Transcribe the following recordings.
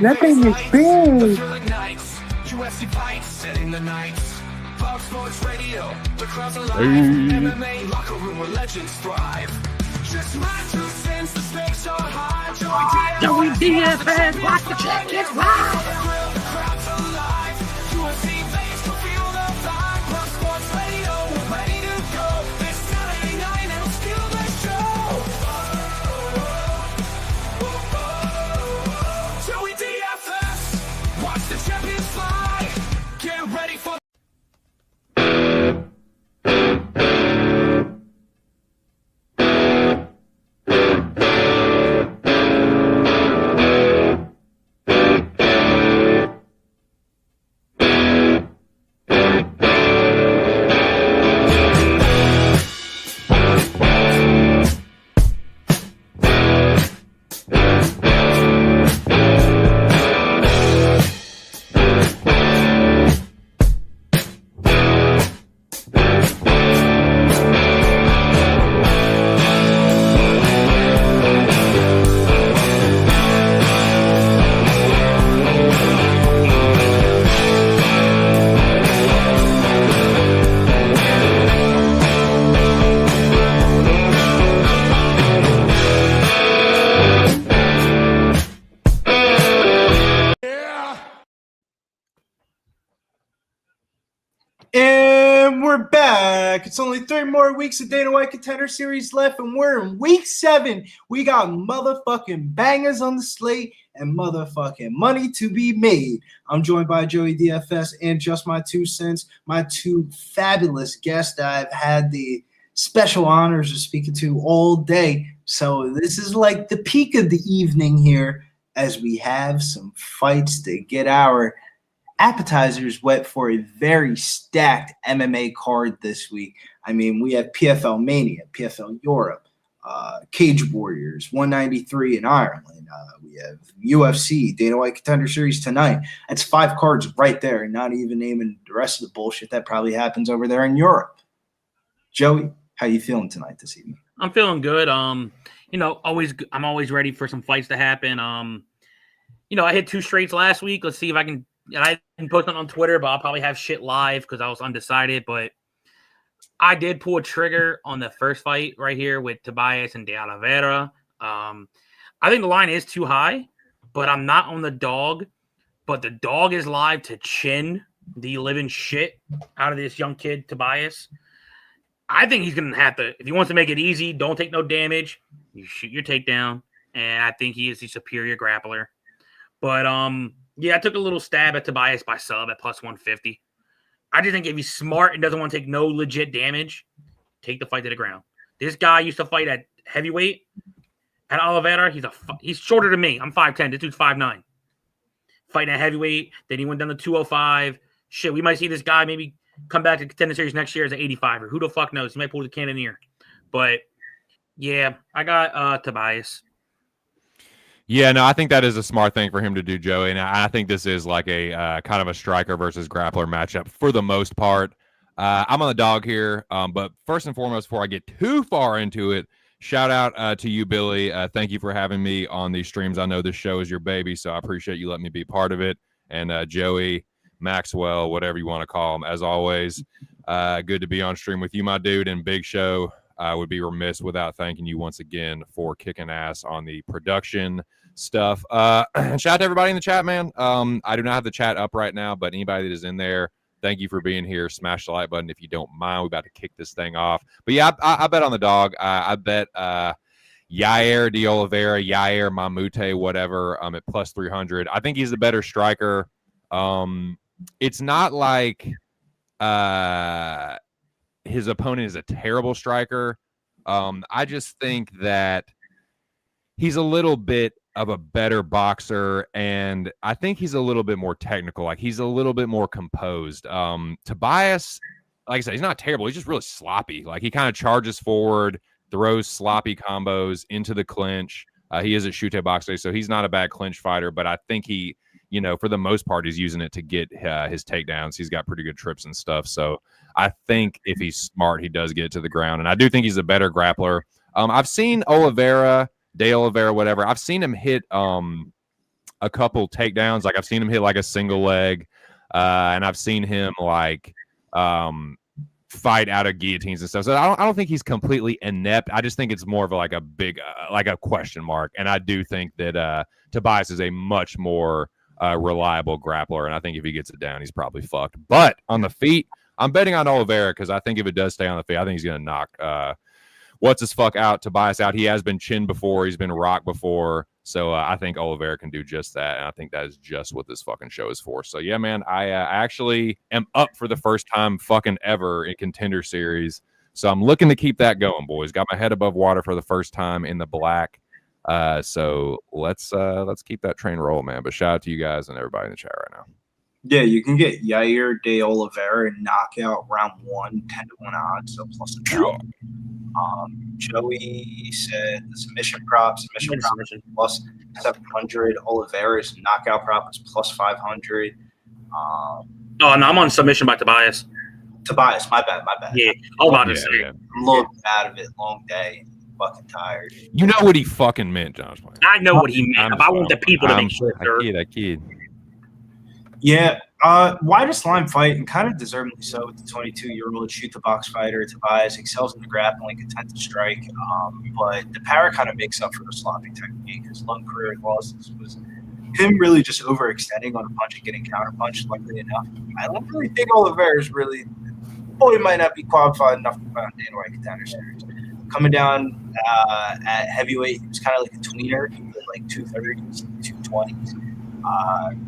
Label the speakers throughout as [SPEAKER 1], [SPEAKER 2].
[SPEAKER 1] Nothing is big.
[SPEAKER 2] UFC fights, setting the nights. Fox Sports Radio, the crowd's alive. MMA locker room where legends thrive. Just my 2 cents, the stakes are high. Joey DFS, watch the champions live. The crowd's alive. UFC fans can feel the vibe. Fox Sports Radio, we're ready to go. This Saturday night, it'll steal the show. Joey DFS, watch the champions fly. Get ready for.
[SPEAKER 3] And we're back. It's only 3 more weeks of Dana White Contender Series left, and we're in week 7. We got motherfucking bangers on the slate and motherfucking money to be made. I'm joined by Joey DFS and just my 2 cents, my 2 fabulous guests that I've had the special honors of speaking to all day. So this is like the peak of the evening here as we have some fights to get our appetizers wet for a very stacked MMA card this week. I mean, we have PFL Mania, PFL Europe, Cage Warriors, 193 in Ireland. We have UFC, Dana White Contender Series tonight. That's 5 cards right there, and not even naming the rest of the bullshit that probably happens over there in Europe. Joey, how you feeling tonight this evening?
[SPEAKER 4] I'm feeling good. I'm always ready for some fights to happen. I hit 2 straights last week. Let's see if I can. I didn't post it on Twitter, but I'll probably have shit live because I was undecided. But I did pull a trigger on the first fight right here with Tobias and Oliveira. I think the line is too high, but I'm not on the dog. But the dog is live to chin the living shit out of this young kid, Tobias. I think he's going to have to, if he wants to make it easy, don't take no damage. You shoot your takedown. And I think he is the superior grappler. But, yeah, I took a little stab at Tobias by sub at plus 150. I just think if he's smart and doesn't want to take no legit damage, take the fight to the ground. This guy used to fight at heavyweight at Oliveira. He's shorter than me. I'm 5'10". This dude's 5'9". Fighting at heavyweight. Then he went down to 205. Shit, we might see this guy maybe come back to Contender Series next year as an 85er. Who the fuck knows? He might pull the Cannoneer. But, yeah, I got Tobias.
[SPEAKER 5] Yeah, no, I think that is a smart thing for him to do, Joey. And I think this is like a kind of a striker versus grappler matchup for the most part. I'm on the dog here. But first and foremost, before I get too far into it, shout out to you, Billy. Thank you for having me on these streams. I know this show is your baby, so I appreciate you letting me be part of it. And Joey, Maxwell, whatever you want to call him, as always, good to be on stream with you, my dude, and Big Show. I would be remiss without thanking you once again for kicking ass on the production stuff. Shout out to everybody in the chat, man. I do not have the chat up right now, but anybody that is in there, thank you for being here. Smash the like button if you don't mind. We're about to kick this thing off. But yeah, I bet on the dog. I bet Yair de Oliveira, Yair Mamute, whatever, at plus 300. I think he's the better striker. It's not like his opponent is a terrible striker. I just think that he's a little bit of a better boxer, and I think he's a little bit more technical. Like, he's a little bit more composed. Tobias, like I said, he's not terrible. He's just really sloppy. Like, he kind of charges forward, throws sloppy combos into the clinch. He is a Shute boxer, so he's not a bad clinch fighter, but I think he, for the most part, he's using it to get his takedowns. He's got pretty good trips and stuff. So I think if he's smart, he does get to the ground. And I do think he's a better grappler. I've seen Oliveira, De Oliveira, whatever. I've seen him hit a couple takedowns. Like I've seen him hit like a single leg, and I've seen him like fight out of guillotines and stuff. So I don't think he's completely inept. I just think it's more of like a big like a question mark. And I do think that Tobias is a much more reliable grappler, and I think if he gets it down, he's probably fucked. But on the feet, I'm betting on Oliveira because I think if it does stay on the feet, I think he's going to knock what's his fuck out, Tobias out. He has been chinned before. He's been rocked before. So I think Oliveira can do just that, and I think that is just what this fucking show is for. So, yeah, man, I actually am up for the first time fucking ever in Contender Series. So I'm looking to keep that going, boys. Got my head above water for the first time in the black. So let's keep that train rolling, man. But shout out to you guys and everybody in the chat right now.
[SPEAKER 3] Yeah, you can get Yair de Oliveira knockout round 1, 10-1 odds, so plus a
[SPEAKER 5] Sure.
[SPEAKER 3] Joey said the submission prop plus 700. Oliveira's knockout prop is plus 500.
[SPEAKER 4] Oh, no, I'm on submission by Tobias.
[SPEAKER 3] Tobias, my bad.
[SPEAKER 4] Yeah, I was about to say.
[SPEAKER 5] Yeah.
[SPEAKER 3] I'm a little out of it. Long day. Fucking tired.
[SPEAKER 5] You know what he fucking meant, Josh.
[SPEAKER 4] I know what he meant. I want the people to make sure.
[SPEAKER 5] That kid.
[SPEAKER 3] Yeah, widest line fight, and kind of deservedly so, with the 22-year-old shoot-the-box fighter. Tobias excels in the grappling, content to strike, but the power kind of makes up for the sloppy technique. His long career losses was him really just overextending on a punch and getting counterpunched, luckily enough. I don't really think Oliveira's really – boy, might not be qualified enough to fight on Dana White Contender Series. Coming down at heavyweight, he was kind of like a tweener. He was like 230s, 220s.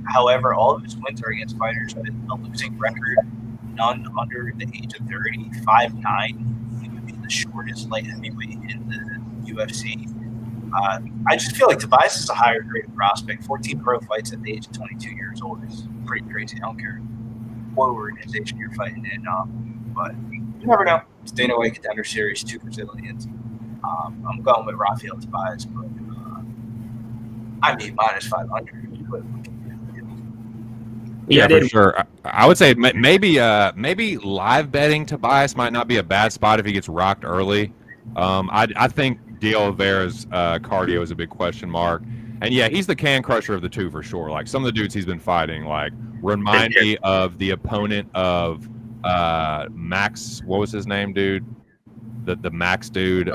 [SPEAKER 3] However, all of his wins are against fighters with a losing record, none under the age of 30, 5'9". He would be the shortest light heavyweight in the UFC. I just feel like Tobias is a higher grade prospect. 14 pro fights at the age of 22 years old is pretty crazy. I don't care what organization you're fighting in, but you never know. It's Dana White Contender Series, 2 Brazilians. I'm going with Rafael Tobias, but I mean minus 500.
[SPEAKER 5] Yeah, for sure. I would say maybe live betting Tobias might not be a bad spot if he gets rocked early. I think De Oliveira's cardio is a big question mark. And yeah, he's the can crusher of the two for sure. Like some of the dudes he's been fighting, like remind me of the opponent of Max. What was his name, dude? The Max dude,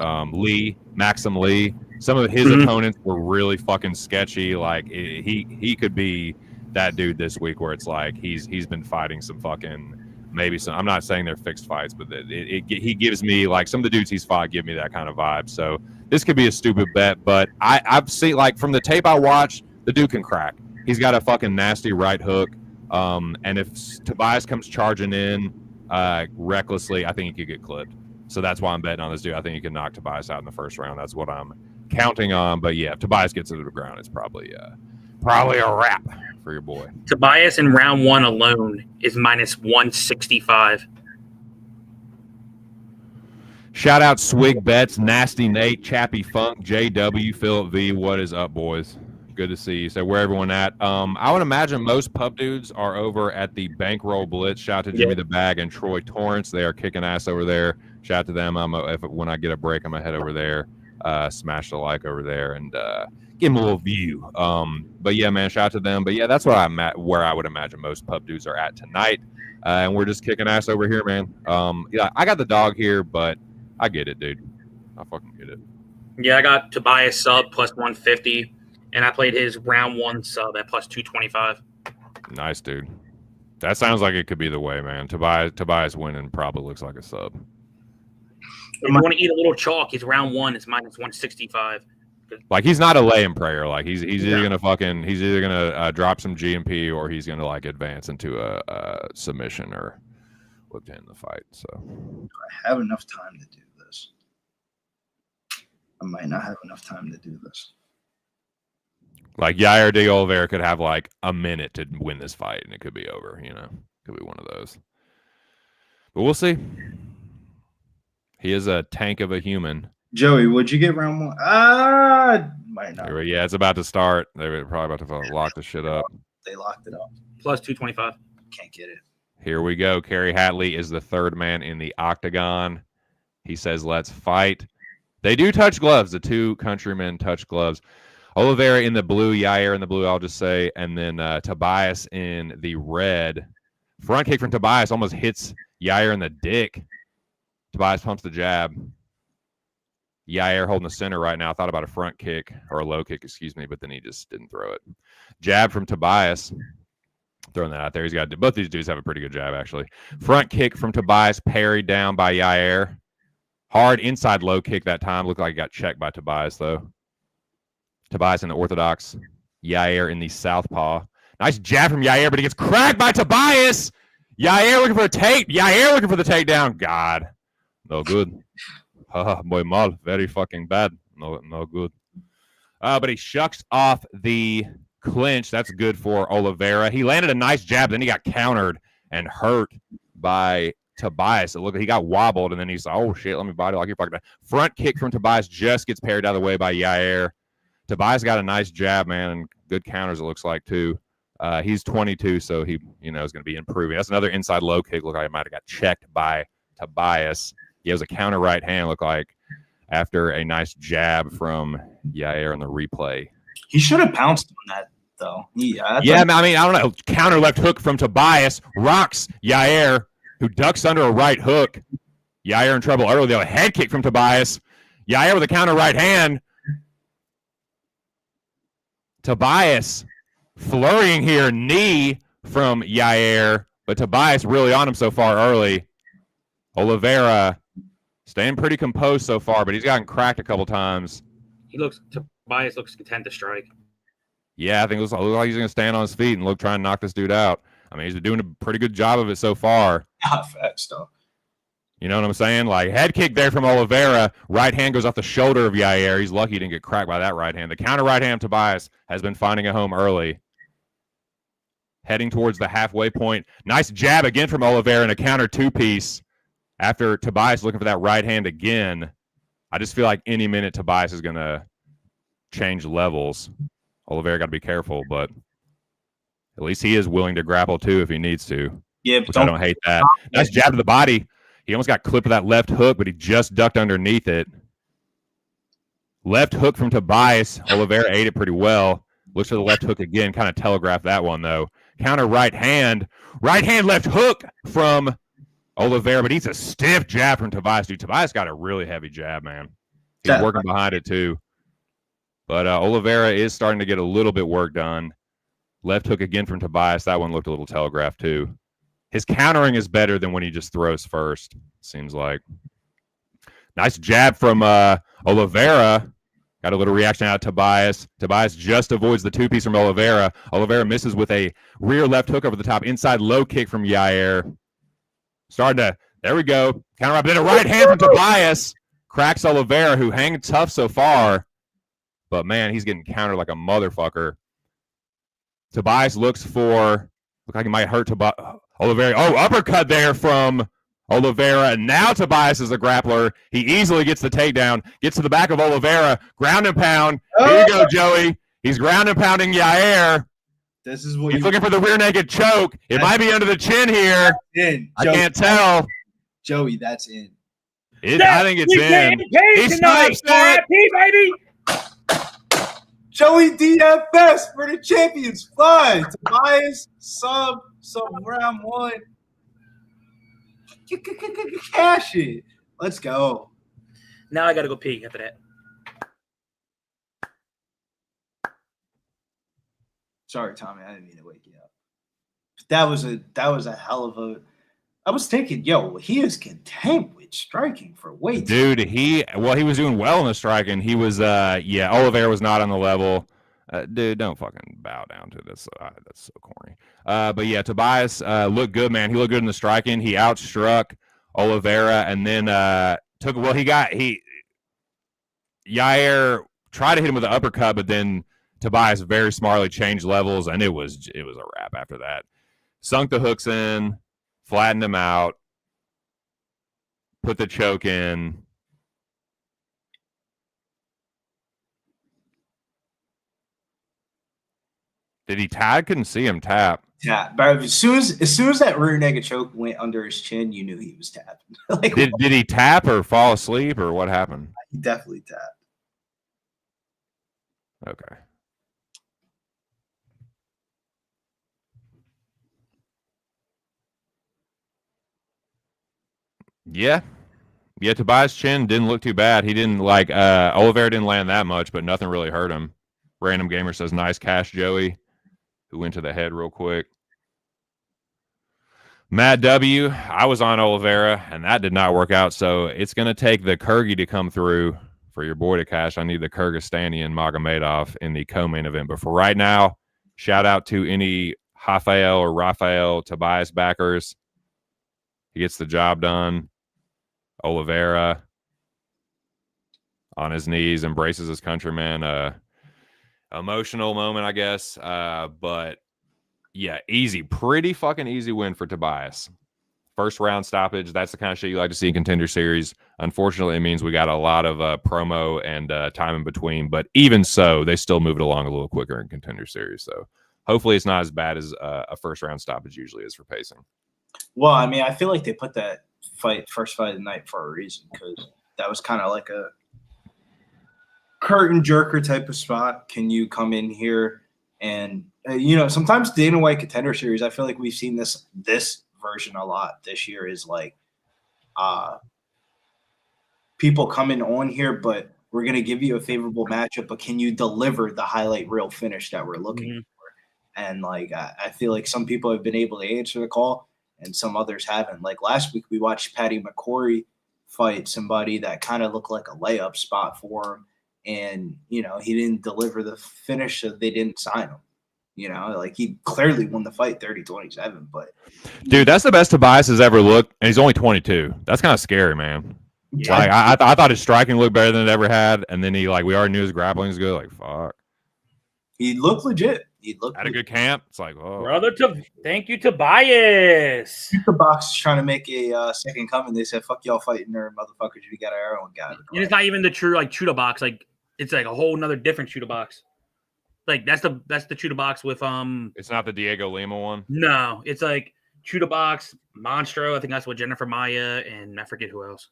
[SPEAKER 5] Maxim Lee. Some of his opponents were really fucking sketchy. Like he could be that dude this week, where it's like he's been fighting some fucking maybe some. I'm not saying they're fixed fights, but he gives me like some of the dudes he's fought give me that kind of vibe. So this could be a stupid bet, but I've seen like from the tape I watched, the dude can crack. He's got a fucking nasty right hook. And if Tobias comes charging in recklessly, I think he could get clipped. So that's why I'm betting on this dude. I think he can knock Tobias out in the first round. That's what I'm counting on. But yeah, if Tobias gets it to the ground, it's probably a wrap for your boy.
[SPEAKER 4] Tobias in round 1 alone is minus 165.
[SPEAKER 5] Shout out Swig Bets, Nasty Nate, Chappie Funk, JW, Philip V. What is up, boys? Good to see you. So where everyone at? I would imagine most pub dudes are over at the Bankroll Blitz. Shout out to Jimmy the Bag and Troy Torrance. They are kicking ass over there. Shout out to them. When I get a break, I'm gonna head over there, smash the like over there, and give them a little view. But yeah, man, shout out to them. But yeah, that's where I would imagine most pub dudes are at tonight. And we're just kicking ass over here, man. Yeah, I got the dog here, but I get it, dude. I fucking get it.
[SPEAKER 4] Yeah, I got Tobias sub plus 150, and I played his round 1 sub at plus 225.
[SPEAKER 5] Nice, dude. That sounds like it could be the way, man. Tobias winning probably looks like a sub.
[SPEAKER 4] If you want to eat a little chalk, his round 1 is minus 165.
[SPEAKER 5] Like he's not a lay-in prayer. Like he's either gonna drop some GMP or he's gonna like advance into a submission or look to end the fight. So
[SPEAKER 3] I have enough time to do this. I might not have enough time to do this.
[SPEAKER 5] Like Yair de Oliveira could have like a minute to win this fight and it could be over. You know, could be one of those. But we'll see. He is a tank of a human.
[SPEAKER 3] Joey, would you get round 1? Might not.
[SPEAKER 5] Yeah, it's about to start. They're probably about to lock the shit up.
[SPEAKER 3] They locked it up.
[SPEAKER 4] Plus 225.
[SPEAKER 3] Can't get it.
[SPEAKER 5] Here we go. Kerry Hatley is the third man in the octagon. He says, let's fight. They do touch gloves. The two countrymen touch gloves. Oliveira in the blue, Yair in the blue, I'll just say, and then Tobias in the red. Front kick from Tobias almost hits Yair in the dick. Tobias pumps the jab. Yair holding the center right now. Thought about a front kick or a low kick, excuse me, but then he just didn't throw it. Jab from Tobias. Throwing that out there. He's got both these dudes have a pretty good jab, actually. Front kick from Tobias, parried down by Yair. Hard inside low kick that time. Looked like he got checked by Tobias, though. Tobias in the orthodox. Yair in the southpaw. Nice jab from Yair, but he gets cracked by Tobias. Yair looking for a take. Yair looking for the takedown. God. No good. Muy mal. Very fucking bad. No good. But he shucks off the clinch. That's good for Oliveira. He landed a nice jab. Then he got countered and hurt by Tobias. It looked like he got wobbled, and then he's like, oh, shit, let me body lock your fucking back. Front kick from Tobias just gets parried out of the way by Yair. Tobias got a nice jab, man, and good counters, it looks like, too. He's 22, so he, is going to be improving. That's another inside low kick. Looked like it might have got checked by Tobias. He has a counter right hand, look like, after a nice jab from Yair on the replay.
[SPEAKER 3] He should have pounced on that, though.
[SPEAKER 5] I don't know. Counter left hook from Tobias. Rocks Yair, who ducks under a right hook. Yair in trouble early, though. A head kick from Tobias. Yair with a counter right hand. Tobias flurrying here, knee from Yair, but Tobias really on him so far early. Oliveira staying pretty composed so far, but he's gotten cracked a couple times.
[SPEAKER 4] Tobias looks content to strike.
[SPEAKER 5] Yeah, I think it looks like he's going to stand on his feet and try and knock this dude out. I mean, he's been doing a pretty good job of it so far.
[SPEAKER 3] Facts, though.
[SPEAKER 5] You know what I'm saying? Like, head kick there from Oliveira. Right hand goes off the shoulder of Yair. He's lucky he didn't get cracked by that right hand. The counter right hand of Tobias has been finding a home early. Heading towards the halfway point. Nice jab again from Oliveira and a counter two-piece after Tobias looking for that right hand again. I just feel like any minute Tobias is going to change levels. Oliveira got to be careful, but at least he is willing to grapple too if he needs to.
[SPEAKER 3] Yeah,
[SPEAKER 5] which I don't hate that. Nice jab to the body. He almost got clipped with that left hook, but he just ducked underneath it. Left hook from Tobias. Oliveira ate it pretty well. Looks for the left hook again. Kind of telegraphed that one, though. Counter right hand. Right hand left hook from Oliveira, but he's a stiff jab from Tobias. Dude, Tobias got a really heavy jab, man. He's working behind it, too. But Oliveira is starting to get a little bit work done. Left hook again from Tobias. That one looked a little telegraphed, too. His countering is better than when he just throws first, seems like. Nice jab from Oliveira. Got a little reaction out of Tobias. Tobias just avoids the two-piece from Oliveira. Oliveira misses with a rear left hook over the top. Inside low kick from Yair. There we go. Counter up. Then a right hand from Tobias. Cracks Oliveira, who hangs tough so far. But, man, he's getting countered like a motherfucker. Tobias looks like he might hurt Oliveira. Oh, uppercut there from Oliveira. And now Tobias is a grappler. He easily gets the takedown. Gets to the back of Oliveira. Ground and pound. Here you go, Joey. He's ground and pounding Yair.
[SPEAKER 3] This is what
[SPEAKER 5] he's looking for the rear naked choke. It might be under the chin here. I can't tell.
[SPEAKER 3] Joey, that's in.
[SPEAKER 5] I think it's in. He snaps it.
[SPEAKER 4] Baby.
[SPEAKER 3] Joey DFS for the champions fly. Tobias sub round one. Cash it. Let's go.
[SPEAKER 4] Now I got to go pee after that.
[SPEAKER 3] Sorry, Tommy. I didn't mean to wake you up. That was a hell of a. I was thinking, he is content with striking for weight.
[SPEAKER 5] Dude, he was doing well in the striking. He was, Oliveira was not on the level. Dude, don't fucking bow down to this. That's so corny. But yeah, Tobias looked good, man. He looked good in the striking. He outstruck Oliveira, and then Yair tried to hit him with an uppercut, but then Tobias very smartly changed levels, and it was a wrap after that. Sunk the hooks in, flattened him out, put the choke in. Did he tap? I couldn't see him tap.
[SPEAKER 3] Yeah, but as soon as that rear naked choke went under his chin, you knew he was tapped.
[SPEAKER 5] Did he tap or fall asleep or what happened?
[SPEAKER 3] He definitely tapped.
[SPEAKER 5] Okay. Yeah. Yeah, Tobias' chin didn't look too bad. He didn't Oliveira didn't land that much, but nothing really hurt him. Random Gamer says, nice cash, Joey, who went to the head real quick. Matt W., I was on Oliveira, and that did not work out, so it's going to take the Kurgi to come through for your boy to cash. I need the Kyrgyzstani and Magomedov in the co-main event. But for right now, shout out to any Rafael or Rafael Tobias backers. He gets the job done. Oliveira on his knees, embraces his countryman. Emotional moment, I guess. But yeah, easy, pretty fucking easy win for Tobias. First round stoppage. That's the kind of shit you like to see in Contender Series. Unfortunately, it means we got a lot of promo and time in between. But even so, they still move it along a little quicker in Contender Series. So hopefully it's not as bad as a first round stoppage usually is for pacing.
[SPEAKER 3] Well, I mean, I feel like they put that first fight of the night for a reason, because that was kind of like a curtain jerker type of spot. Can you come in here and sometimes Dana White Contender Series, I feel like we've seen this version a lot this year, is like people coming on here, but we're going to give you a favorable matchup, but can you deliver the highlight reel finish that we're looking for? And like I feel like some people have been able to answer the call and some others haven't. Like last week we watched Patty McCory fight somebody that kind of looked like a layup spot for him, and he didn't deliver the finish, so they didn't sign him. Like he clearly won the fight 30-27, but
[SPEAKER 5] dude, that's the best Tobias has ever looked, and he's only 22. That's kind of scary, man. Yeah. Like I thought his striking looked better than it ever had, and then we already knew his grappling was good. Like fuck,
[SPEAKER 3] he looked legit. He
[SPEAKER 5] had a good camp. It's like, oh,
[SPEAKER 4] brother, thank you, Tobias.
[SPEAKER 3] The box is trying to make a second coming. They said, "Fuck y'all fighting there, motherfuckers. We got our own guy."
[SPEAKER 4] And it's not even the true Chuda box. Like it's like a whole nother different Chuda box. Like that's the Chuda box with
[SPEAKER 5] It's not the Diego Lima one.
[SPEAKER 4] No, it's like Chuda box, Monstro. I think that's what Jennifer Maya and I forget who else.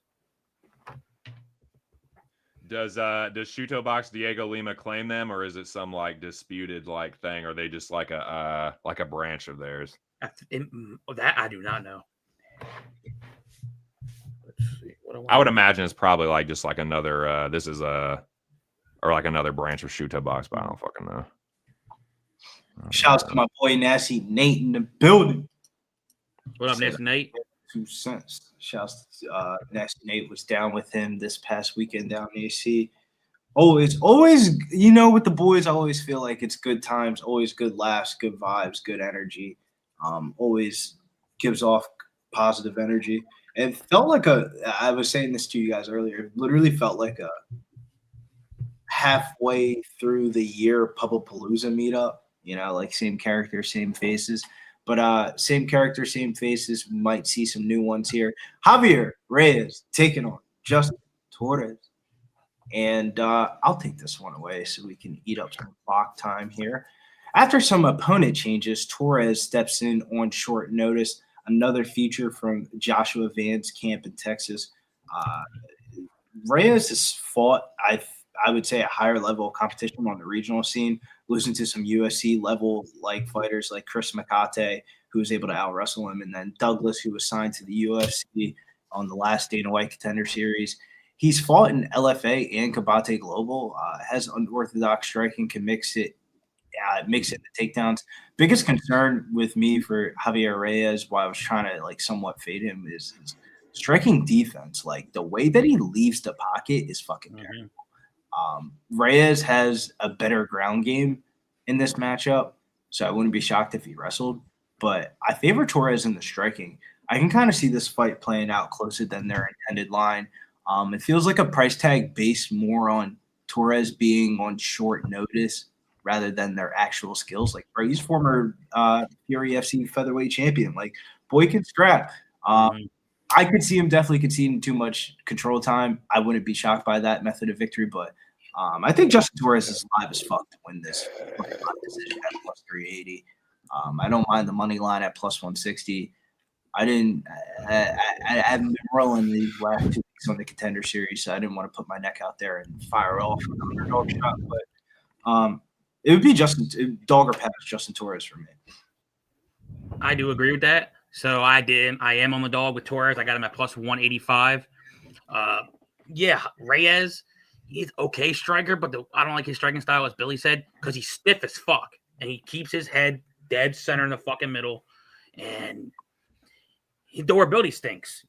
[SPEAKER 5] Does Shuto Box Diego Lima claim them, or is it some like disputed like thing? Or are they just like a branch of theirs?
[SPEAKER 4] That I do not know. Let's see.
[SPEAKER 5] I would imagine it's probably like just like another. This is or like another branch of Shuto Box, but I don't fucking know.
[SPEAKER 3] Shouts to my boy Nasty Nate in the building.
[SPEAKER 4] What up, Nasty Nate?
[SPEAKER 3] 2 cents. Shouts to Nasty Nate was down with him this past weekend down in AC. Always, with the boys, I always feel like it's good times, always good laughs, good vibes, good energy. Always gives off positive energy. It felt like I was saying this to you guys earlier, it literally felt like a halfway through the year Pubblepalooza meetup, like same character, same faces. But same character, same faces. Might see some new ones here. Javier Reyes taking on Justin Torres. And I'll take this one away so we can eat up some clock time here. After some opponent changes, Torres steps in on short notice. Another feature from Joshua Van's camp in Texas. Reyes has fought, I would say, a higher level of competition on the regional scene, losing to some UFC level like fighters like Chris Makate, who was able to out wrestle him, and then Douglas, who was signed to the UFC on the last Dana White Contender Series. He's fought in LFA and Kabate Global, has unorthodox striking, can mix it into takedowns. Biggest concern with me for Javier Reyes, while I was trying to like somewhat fade him, is striking defense. Like the way that he leaves the pocket is fucking terrible. Reyes has a better ground game in this matchup, so I wouldn't be shocked if he wrestled. But I favor Torres in the striking. I can kind of see this fight playing out closer than their intended line. It feels like a price tag based more on Torres being on short notice rather than their actual skills. Like, bro, he's former Fury FC featherweight champion. Like, boy can scrap. I could see him definitely conceding too much control time. I wouldn't be shocked by that method of victory, but I think Justin Torres is live as fuck to win this decision at plus 380. I don't mind the money line at plus 160. I haven't been rolling these last 2 weeks on the Contender Series, so I didn't want to put my neck out there and fire off an underdog shot. But it would be dog or pass Justin Torres for me.
[SPEAKER 4] I do agree with that. So I am on the dog with Torres. I got him at plus 185. Yeah, Reyes, he's okay striker, but I don't like his striking style, as Billy said, because he's stiff as fuck. And he keeps his head dead center in the fucking middle. And his durability stinks.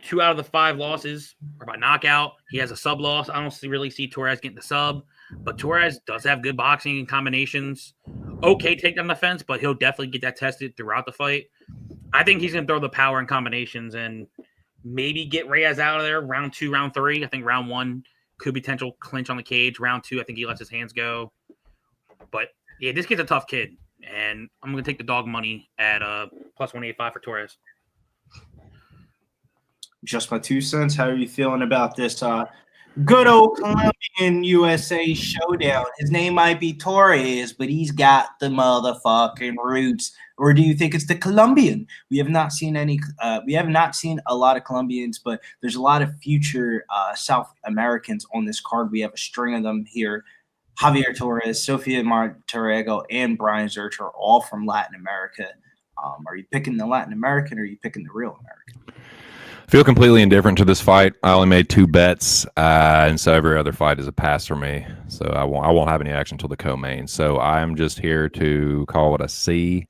[SPEAKER 4] 2 out of the 5 losses are by knockout. He has a sub loss. I don't really see Torres getting the sub, but Torres does have good boxing and combinations. Okay, takedown defense, but he'll definitely get that tested throughout the fight. I think he's going to throw the power and combinations and maybe get Reyes out of there round 2, round 3. I think round 1 could be potential clinch on the cage. Round 2, I think he lets his hands go. But yeah, this kid's a tough kid, and I'm going to take the dog money at plus 185 for Torres.
[SPEAKER 3] Just my 2 cents. How are you feeling about this good old Colombian USA showdown? His name might be Torres, but he's got the motherfucking roots. Or do you think it's the Colombian? We have not seen a lot of Colombians, but there's a lot of future South Americans on this card. We have a string of them here. Javier Torres, Sofia Montenegro, and Brian Zuer are all from Latin America. Are you picking the Latin American or are you picking the real American?
[SPEAKER 5] Feel completely indifferent to this fight. I only made 2 bets, and so every other fight is a pass for me. So I won't have any action until the co-main. So I'm just here to call it a C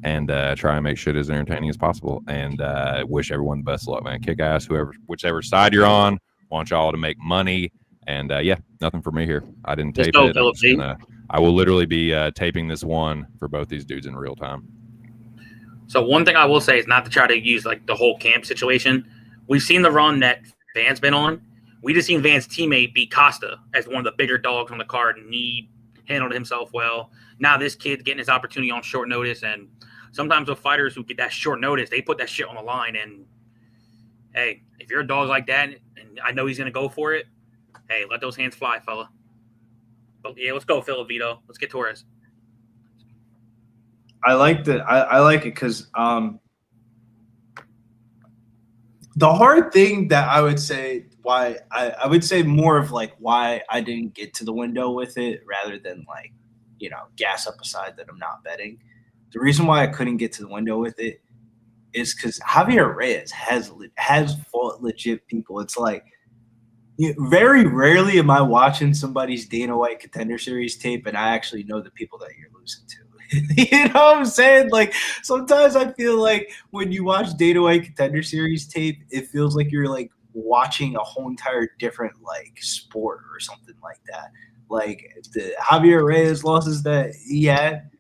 [SPEAKER 5] and try and make shit as entertaining as possible. And wish everyone the best of luck, man. Kick ass, whichever side you're on. Want y'all to make money. And yeah, nothing for me here. I didn't tape it. I will literally be taping this one for both these dudes in real time.
[SPEAKER 4] So one thing I will say is not to try to use like the whole camp situation. We've seen the run that Van's been on. We just seen Van's teammate beat Costa as one of the bigger dogs on the card, and he handled himself well. Now this kid's getting his opportunity on short notice, and sometimes with fighters who get that short notice, they put that shit on the line. And hey, if you're a dog like that, and I know he's gonna go for it, hey, let those hands fly, fella. But yeah, let's go, Phil Vito. Let's get Torres.
[SPEAKER 3] I like that. I like it because the hard thing that I would say why I would say more of like why I didn't get to the window with it rather than like, gas up aside that I'm not betting. The reason why I couldn't get to the window with it is because Javier Reyes has fought legit people. It's like very rarely am I watching somebody's Dana White Contender Series tape and I actually know the people that you're losing to. You know what I'm saying? Like sometimes I feel like when you watch Dana White Contender Series tape, it feels like you're like watching a whole entire different like sport or something like that. Like the Javier Reyes losses that he had,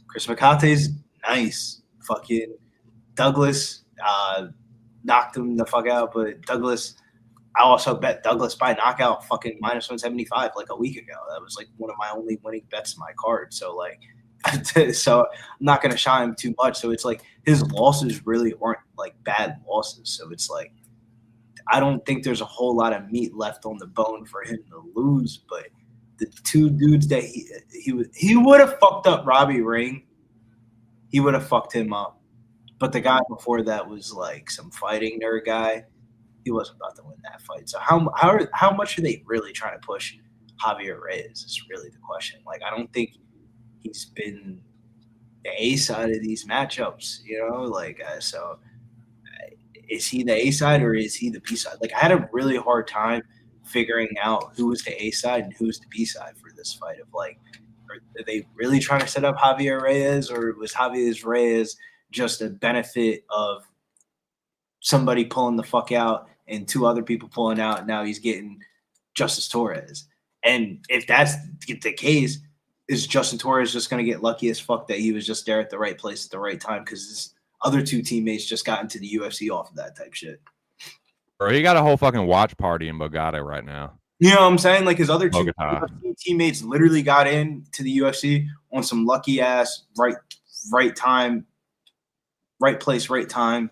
[SPEAKER 3] Chris McCarthy's nice. Fucking Douglas knocked him the fuck out, but Douglas, I also bet Douglas by knockout fucking minus 175 like a week ago. That was like one of my only winning bets in my card. So like, so I'm not going to shine him too much. So it's like his losses really aren't like bad losses. So it's like I don't think there's a whole lot of meat left on the bone for him to lose. But the 2 dudes that he would have fucked up Robbie Ring. He would have fucked him up. But the guy before that was like some fighting nerd guy. He wasn't about to win that fight. So how much are they really trying to push Javier Reyes is really the question. Like I don't think he's been the A side of these matchups, so is he the A side or is he the B side? Like I had a really hard time figuring out who was the A side and who's the B side for this fight of like, are they really trying to set up Javier Reyes or was Javier Reyes just a benefit of somebody pulling the fuck out and 2 other people pulling out and now he's getting Justice Torres? And if that's the case, is Justin Torres just going to get lucky as fuck that he was just there at the right place at the right time because his other 2 teammates just got into the UFC off of that type shit?
[SPEAKER 5] Bro, he got a whole fucking watch party in Bogota right now.
[SPEAKER 3] You know what I'm saying? Like his other 2 teammates literally got into the UFC on some lucky ass right time, right place, right time,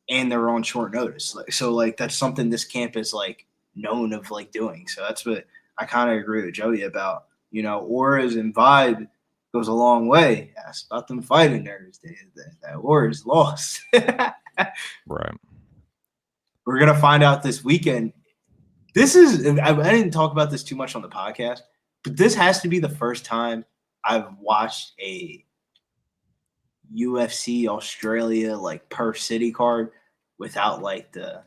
[SPEAKER 3] and they're on short notice. So that's something this camp is like known of like doing. So that's what I kind of agree with Joey about. Auras and vibe goes a long way. Ask about them fighting nerds. That Auras lost.
[SPEAKER 5] Right.
[SPEAKER 3] We're going to find out this weekend. This is – I didn't talk about this too much on the podcast, but this has to be the first time I've watched a UFC Australia like per city card without like the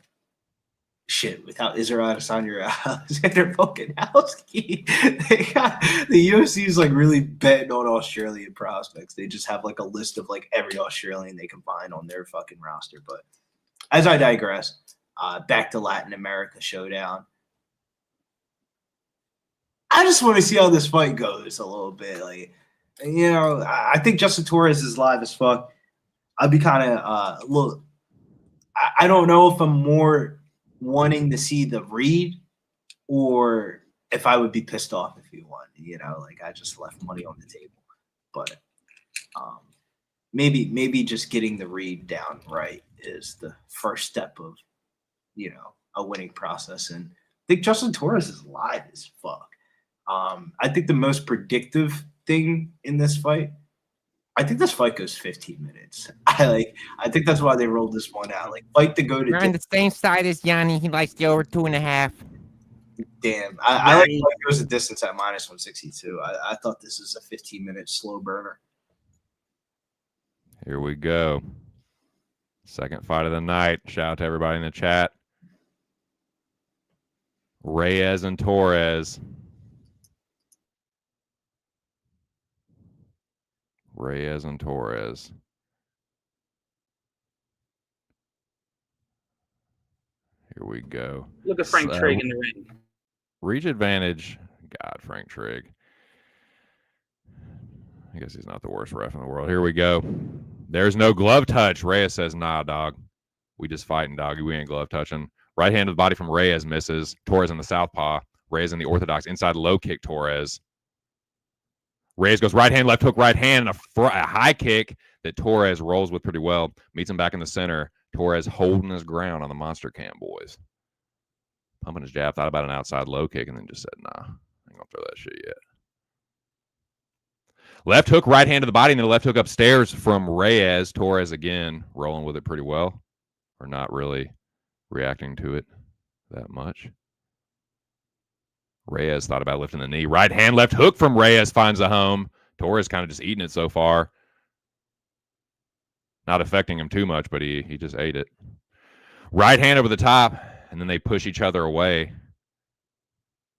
[SPEAKER 3] shit without Israel Adesanya or Alexander Volkanovski. They got the UFC is like really betting on Australian prospects. They just have like a list of like every Australian they can find on their fucking roster. But as I digress, back to Latin America showdown. I just want to see how this fight goes a little bit. Like, you know, I think Justin Torres is live as fuck. I'd be kind of look. I don't know if I'm more wanting to see the read or if I would be pissed off if he won. You know, like I just left money on the table. But maybe just getting the read down right is the first step of, you know, a winning process. And I think Justin Torres is live as fuck. I think the most predictive thing in this fight, I think this fight goes 15 minutes. I think that's why they rolled this one out. Like fight to go to.
[SPEAKER 6] We're on the same side as Yanni. He likes the over 2.5.
[SPEAKER 3] Damn, I like fight goes the distance at -162. I thought this is a 15-minute slow burner.
[SPEAKER 5] Here we go. Second fight of the night. Shout out to everybody in the chat. Reyes and Torres. Reyes and Torres. Here we go.
[SPEAKER 4] Look at Frank Trigg in the ring.
[SPEAKER 5] Reach advantage. God, Frank Trigg. I guess he's not the worst ref in the world. Here we go. There's no glove touch. Reyes says, nah, dog. We just fighting, doggy. We ain't glove touching. Right hand to the body from Reyes misses. Torres in the southpaw. Reyes in the orthodox. Inside low kick, Torres. Reyes goes right hand, left hook, right hand, and a high kick that Torres rolls with pretty well. Meets him back in the center. Torres holding his ground on the monster cam, boys. Pumping his jab. Thought about an outside low kick and then just said, nah, I ain't going to throw that shit yet. Left hook, right hand to the body, and then a left hook upstairs from Reyes. Torres again rolling with it pretty well, or not really reacting to it that much. Reyes thought about lifting the knee. Right hand, left hook from Reyes finds the home. Torres kind of just eating it so far. Not affecting him too much, but he just ate it. Right hand over the top, and then they push each other away.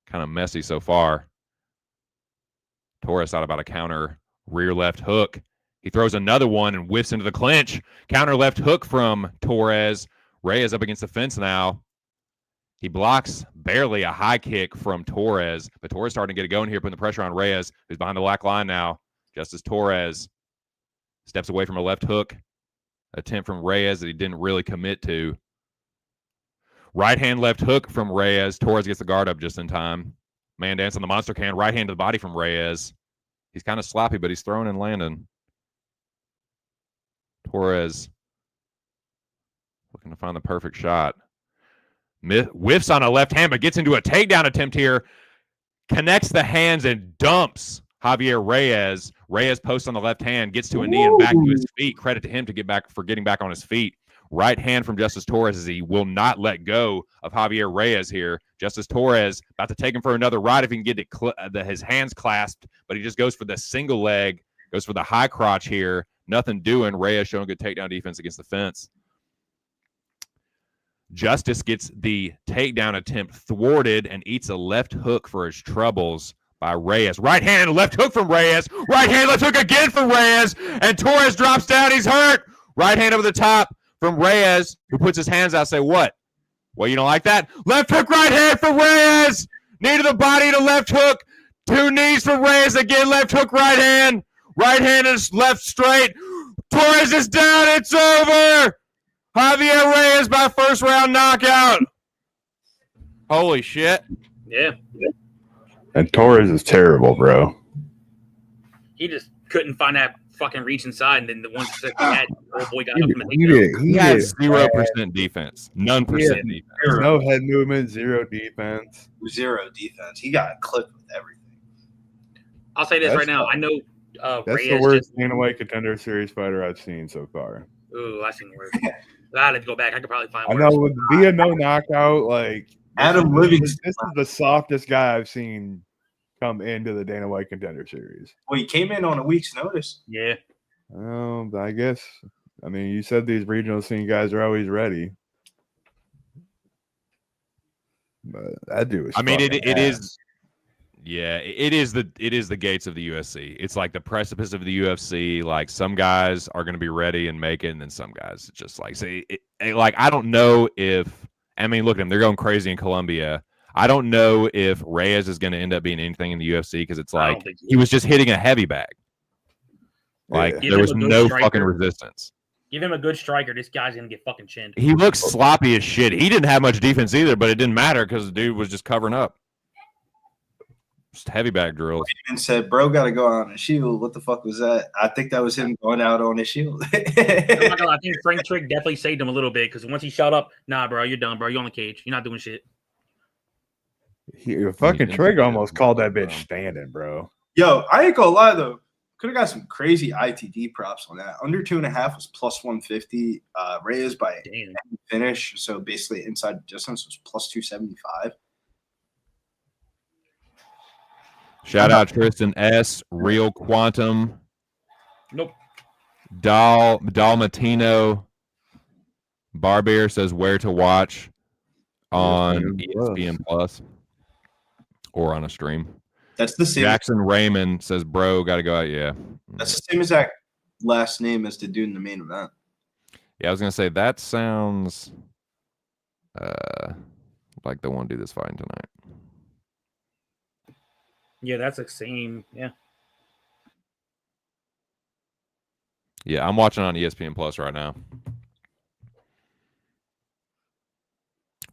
[SPEAKER 5] Kind of messy so far. Torres thought about a counter rear left hook. He throws another one and whiffs into the clinch. Counter left hook from Torres. Reyes up against the fence now. He blocks barely a high kick from Torres, but Torres starting to get it going here, putting the pressure on Reyes, who's behind the black line now. Just as Torres steps away from a left hook attempt from Reyes that he didn't really commit to. Right hand left hook from Reyes. Torres gets the guard up just in time. Man dance on the monster can. Right hand to the body from Reyes. He's kind of sloppy, but he's throwing and landing. Torres looking to find the perfect shot. Whiffs on a left hand, but gets into a takedown attempt here. Connects the hands and dumps Javier Reyes. Reyes posts on the left hand, gets to a knee and back to his feet. Credit to him for getting back on his feet. Right hand from Justice Torres as he will not let go of Javier Reyes here. Justice Torres about to take him for another ride if he can get it his hands clasped, but he just goes for the single leg, goes for the high crotch here. Nothing doing. Reyes showing good takedown defense against the fence. Justice gets the takedown attempt thwarted and eats a left hook for his troubles by Reyes. Right hand and left hook from Reyes. Right hand, left hook again from Reyes. And Torres drops down. He's hurt. Right hand over the top from Reyes, who puts his hands out. Say, what? Well, you don't like that? Left hook, right hand for Reyes. Knee to the body to left hook. Two knees from Reyes. Again, left hook, right hand. Right hand is left straight. Torres is down. It's over. Javier Reyes by first round knockout. Holy shit.
[SPEAKER 4] Yeah.
[SPEAKER 1] And Torres is terrible, bro.
[SPEAKER 4] He just couldn't find that fucking reach inside, and then the ones that he had, old boy got up from the
[SPEAKER 5] He has 0% defense. None percent defense.
[SPEAKER 1] No head movement, zero defense.
[SPEAKER 3] Zero defense. He got clipped with everything.
[SPEAKER 4] I'll say this right now. I know
[SPEAKER 1] That's
[SPEAKER 4] Reyes
[SPEAKER 1] the worst Dana White Contender Series fighter I've seen so far.
[SPEAKER 4] Ooh, I've seen worse. I had to go back. I could probably find
[SPEAKER 1] I
[SPEAKER 4] worse.
[SPEAKER 1] know, with be a no knockout, like
[SPEAKER 3] Adam Livingston.
[SPEAKER 1] This is the softest guy I've seen come into the Dana White Contender Series.
[SPEAKER 3] Well, he came in on a week's notice.
[SPEAKER 4] Yeah.
[SPEAKER 1] I guess. I mean, you said these regional scene guys are always ready. But that dude was.
[SPEAKER 5] I mean, it
[SPEAKER 1] ass.
[SPEAKER 5] is. Yeah, it is the gates of the UFC. It's like the precipice of the UFC. Like some guys are going to be ready and make it, and then some guys just like say, like I don't know if. I mean, look at them; they're going crazy in Colombia. I don't know if Reyes is going to end up being anything in the UFC because it's like he was just hitting a heavy bag. Like there was no fucking resistance.
[SPEAKER 4] Give him a good striker. This guy's going to get fucking chinned.
[SPEAKER 5] He looks sloppy as shit. He didn't have much defense either, but it didn't matter because the dude was just covering up. Just heavy bag drills.
[SPEAKER 3] And said, bro, got to go on a shield. What the fuck was that? I think that was him going out on a shield.
[SPEAKER 4] I think Frank Trick definitely saved him a little bit because once he shot up, nah, bro, you're done, bro. You're on the cage. You're not doing shit.
[SPEAKER 1] Fucking Trig almost called that bitch standing, bro.
[SPEAKER 3] Yo, I ain't gonna lie though. Could have got some crazy ITD props on that. Under 2.5 was plus 150. Reyes by finish, so basically inside distance was plus 275.
[SPEAKER 5] Shout out Tristan S. Real Quantum.
[SPEAKER 4] Nope.
[SPEAKER 5] Dalmatino. Barbeer says where to watch on ESPN Plus or on a stream.
[SPEAKER 3] That's the same.
[SPEAKER 5] Jackson Raymond says, bro, got to go out. Yeah.
[SPEAKER 3] That's the same exact last name as the dude in the main event.
[SPEAKER 5] Yeah, I was going to say that sounds like the one dude that's fighting tonight.
[SPEAKER 4] Yeah, that's the same. Yeah.
[SPEAKER 5] Yeah, I'm watching on ESPN Plus right now.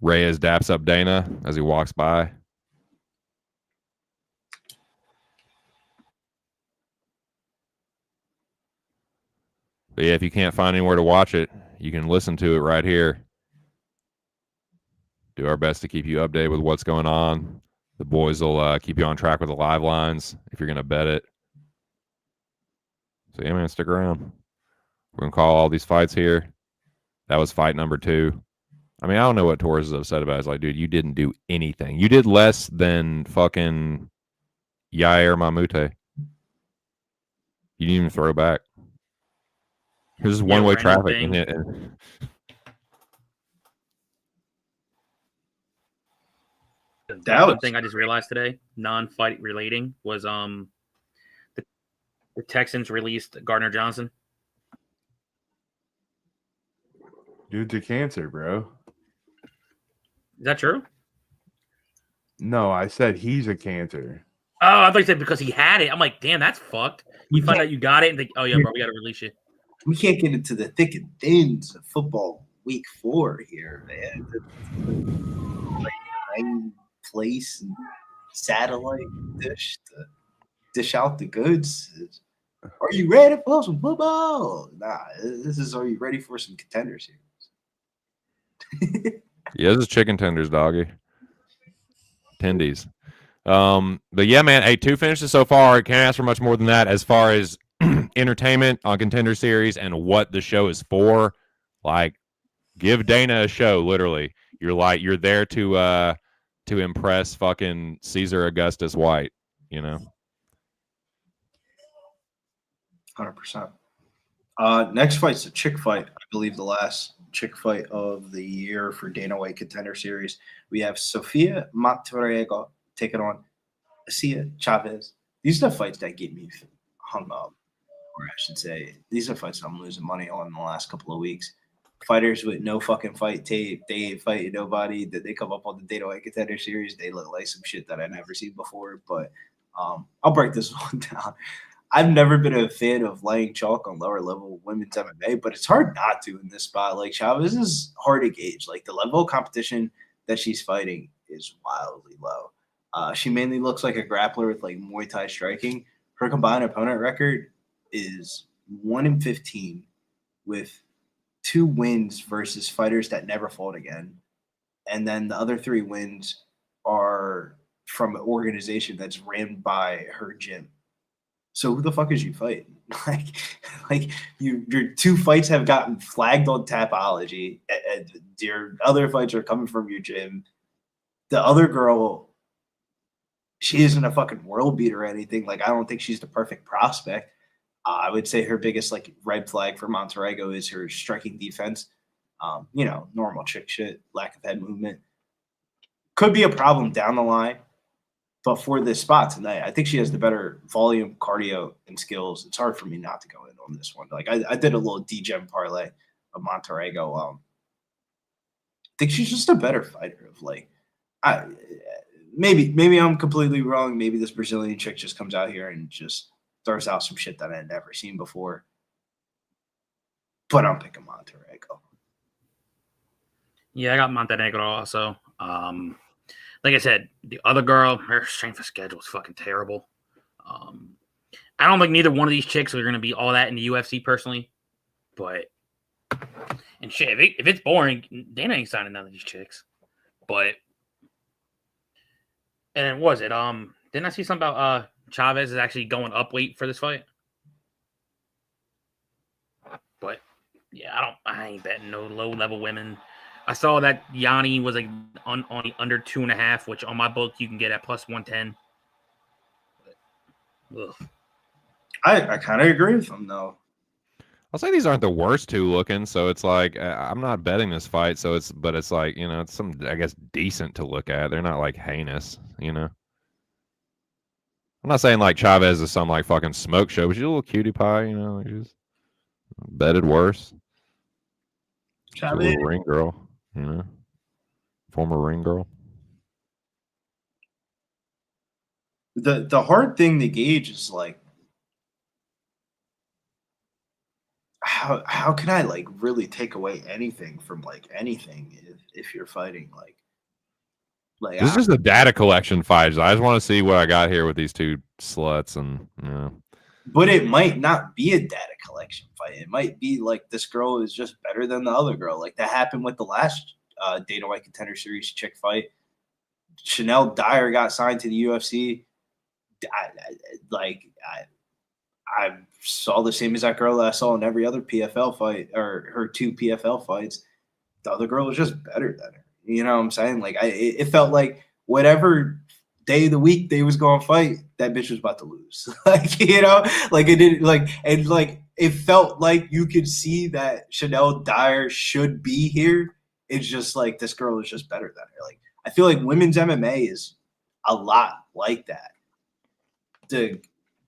[SPEAKER 5] Reyes daps up Dana as he walks by. But yeah, if you can't find anywhere to watch it, you can listen to it right here. Do our best to keep you updated with what's going on. The boys will keep you on track with the live lines if you're going to bet it. So yeah, man, stick around. We're going to call all these fights here. That was fight number 2. I mean, I don't know what Torres is upset about. It's like, dude, you didn't do anything. You did less than fucking Yair Mamute. You didn't even throw back. This is one-way traffic.
[SPEAKER 4] That was thing I just realized today, non-fight relating, was the Texans released Gardner Johnson.
[SPEAKER 1] Dude's a cancer, bro.
[SPEAKER 4] Is that true?
[SPEAKER 1] No, I said he's a cancer.
[SPEAKER 4] Oh, I thought you said because he had it. I'm like, damn, that's fucked. You find out you got it and think, oh yeah, bro, we got to release you.
[SPEAKER 3] We can't get into the thick and thins of football week 4 here, man. Like time, place, and satellite dish to dish out the goods. Are you ready for some football? Nah, this is are you ready for some contenders here?
[SPEAKER 5] Yeah, this is chicken tenders, doggy. Tendies. But yeah, man, hey, 2 finishes so far. Can't ask for much more than that as far as entertainment on Contender Series and what the show is for. Like, give Dana a show, literally. You're there to impress fucking Caesar Augustus White, you know?
[SPEAKER 3] 100%. Next fight's a chick fight. I believe the last chick fight of the year for Dana White Contender Series. We have Sofia Montenegro taking on Asia Chavez. These are the fights that get me hung up, or I should say, these are fights I'm losing money on in the last couple of weeks. Fighters with no fucking fight tape, they ain't fighting nobody. That they come up on the Dana White Contender Series, they look like some shit that I never seen before. But I'll break this one down. I've never been a fan of laying chalk on lower level women's MMA, but it's hard not to in this spot. Like, Chavez is hard to gauge. Like, the level of competition that she's fighting is wildly low. She mainly looks like a grappler with like Muay Thai striking. Her combined opponent record is 1-15 with 2 wins versus fighters that never fought again. And then the other 3 wins are from an organization that's ran by her gym. So who the fuck is you fighting? Like your 2 fights have gotten flagged on Tapology, and your other fights are coming from your gym. The other girl, she isn't a fucking world beater or anything. Like, I don't think she's the perfect prospect. I would say her biggest like red flag for Montenegro is her striking defense. Normal chick shit, lack of head movement. Could be a problem down the line, but for this spot tonight, I think she has the better volume, cardio, and skills. It's hard for me not to go in on this one. Like I did a little D-gem parlay of Montenegro. I think she's just a better fighter. Maybe I'm completely wrong. Maybe this Brazilian chick just comes out here and just throws out some shit that I'd never seen before. But I'm picking Montenegro.
[SPEAKER 4] Yeah, I got Montenegro also. Like I said, the other girl, her strength of schedule is fucking terrible. I don't think neither one of these chicks are going to be all that in the UFC personally. But, and shit, if it's boring, Dana ain't signing none of these chicks. But, and then was it? Didn't I see something about Chavez is actually going up weight for this fight? But, yeah, I ain't betting no low-level women. I saw that Yanni was like on under 2.5, which on my book you can get at plus 110. Ugh.
[SPEAKER 3] I kind of agree with him though.
[SPEAKER 5] I'll say these aren't the worst two looking, so it's like I'm not betting this fight. So it's like it's some I guess decent to look at. They're not like heinous, I'm not saying like Chavez is some like fucking smoke show, but she's a little cutie pie, she's betted worse. She's a little ring girl. Former ring girl.
[SPEAKER 3] The hard thing to gauge is like how can I like really take away anything from like anything if you're fighting like
[SPEAKER 5] this is just a data collection fight. I just want to see what I got here with these two sluts and
[SPEAKER 3] But it might not be a data collection fight. It might be like this girl is just better than the other girl. Like that happened with the last Dana White Contender Series chick fight. Chanel Dyer got signed to the UFC. I saw the same exact girl that I saw in every other PFL fight or her 2 PFL fights. The other girl was just better than her. You know what I'm saying? Like it felt like whatever day of the week they was going to fight, that bitch was about to lose. It felt like you could see that Chanel Dyer should be here. It's just like this girl is just better than her. Like I feel like women's MMA is a lot like that.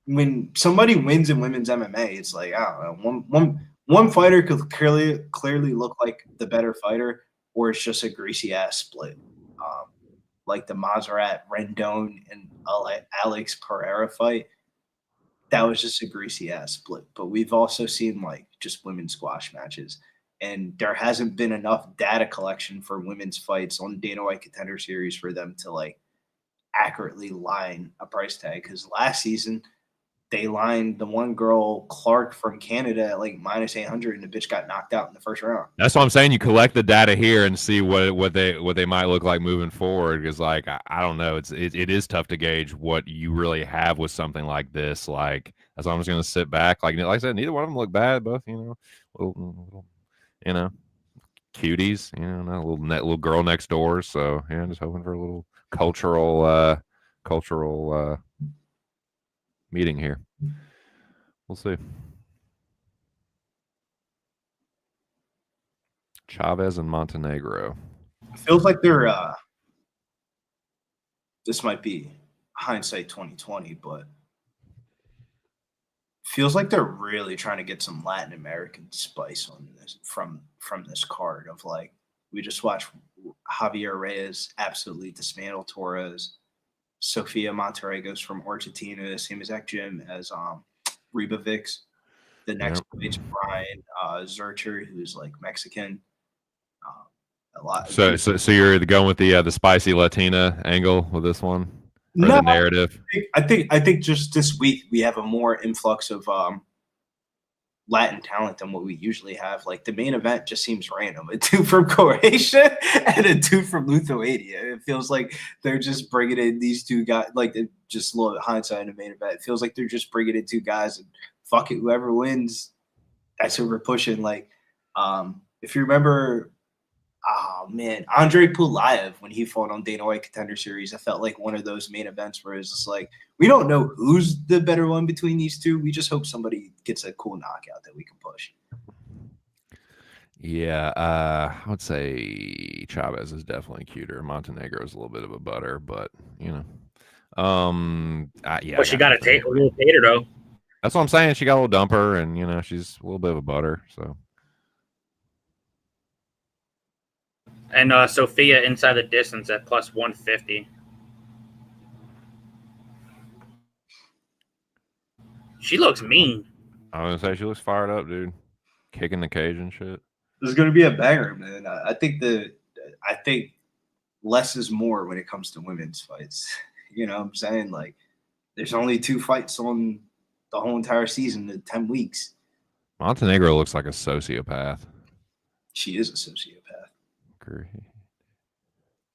[SPEAKER 3] When somebody wins in women's MMA, it's like I don't know, one fighter could clearly look like the better fighter, or it's just a greasy ass split. Like the Maserat Rendon and Alex Pereira fight, that was just a greasy ass split. But we've also seen like just women's squash matches, and there hasn't been enough data collection for women's fights on Dana White Contender Series for them to like accurately line a price tag. Because last season they lined the one girl Clark from Canada at like minus 800, and the bitch got knocked out in the first round.
[SPEAKER 5] That's what I'm saying. You collect the data here and see what they might look like moving forward. Because like I don't know, it is tough to gauge what you really have with something like this. Like that's why I'm just gonna sit back. Like I said, neither one of them look bad. Both little cuties. Not a little girl next door. So yeah, just hoping for a little cultural meeting here. We'll see. Chavez and Montenegro.
[SPEAKER 3] Feels like they're this might be hindsight 2020, but feels like they're really trying to get some Latin American spice on this from this card of like we just watched Javier Reyes absolutely dismantle Torres. Sofia Montenegro's from Argentina, same exact gym as Ribavix. The next is Brian Zurcher, who's like Mexican. A lot.
[SPEAKER 5] So you're going with the spicy Latina angle with this one? Or the narrative?
[SPEAKER 3] I think just this week we have a more influx of Latin talent than what we usually have. Like the main event just seems random. A 2 from Croatia and a 2 from Lithuania. It feels like they're just bringing in these 2 guys. Like just a little hindsight in the main event. It feels like they're just bringing in 2 guys and fuck it, whoever wins, that's who we're pushing. Like if you remember, Oh man, Andre Pulayev, when he fought on Dana White Contender Series, I felt like one of those main events where it's just like, we don't know who's the better one between these two. We just hope somebody gets a cool knockout that we can push.
[SPEAKER 5] Yeah, I would say Chavez is definitely cuter. Montenegro is a little bit of a butter, but yeah.
[SPEAKER 4] But she got a little tater though.
[SPEAKER 5] That's what I'm saying. She got a little dumper, and she's a little bit of a butter. So.
[SPEAKER 4] And Sophia inside the distance at plus 150. She looks mean.
[SPEAKER 5] I was gonna say she looks fired up, dude. Kicking the cage and shit.
[SPEAKER 3] This is gonna be a banger, man. I think less is more when it comes to women's fights. You know what I'm saying? Like, there's only 2 fights on the whole entire season in 10 weeks.
[SPEAKER 5] Montenegro looks like a sociopath.
[SPEAKER 3] She is a sociopath.
[SPEAKER 5] Great.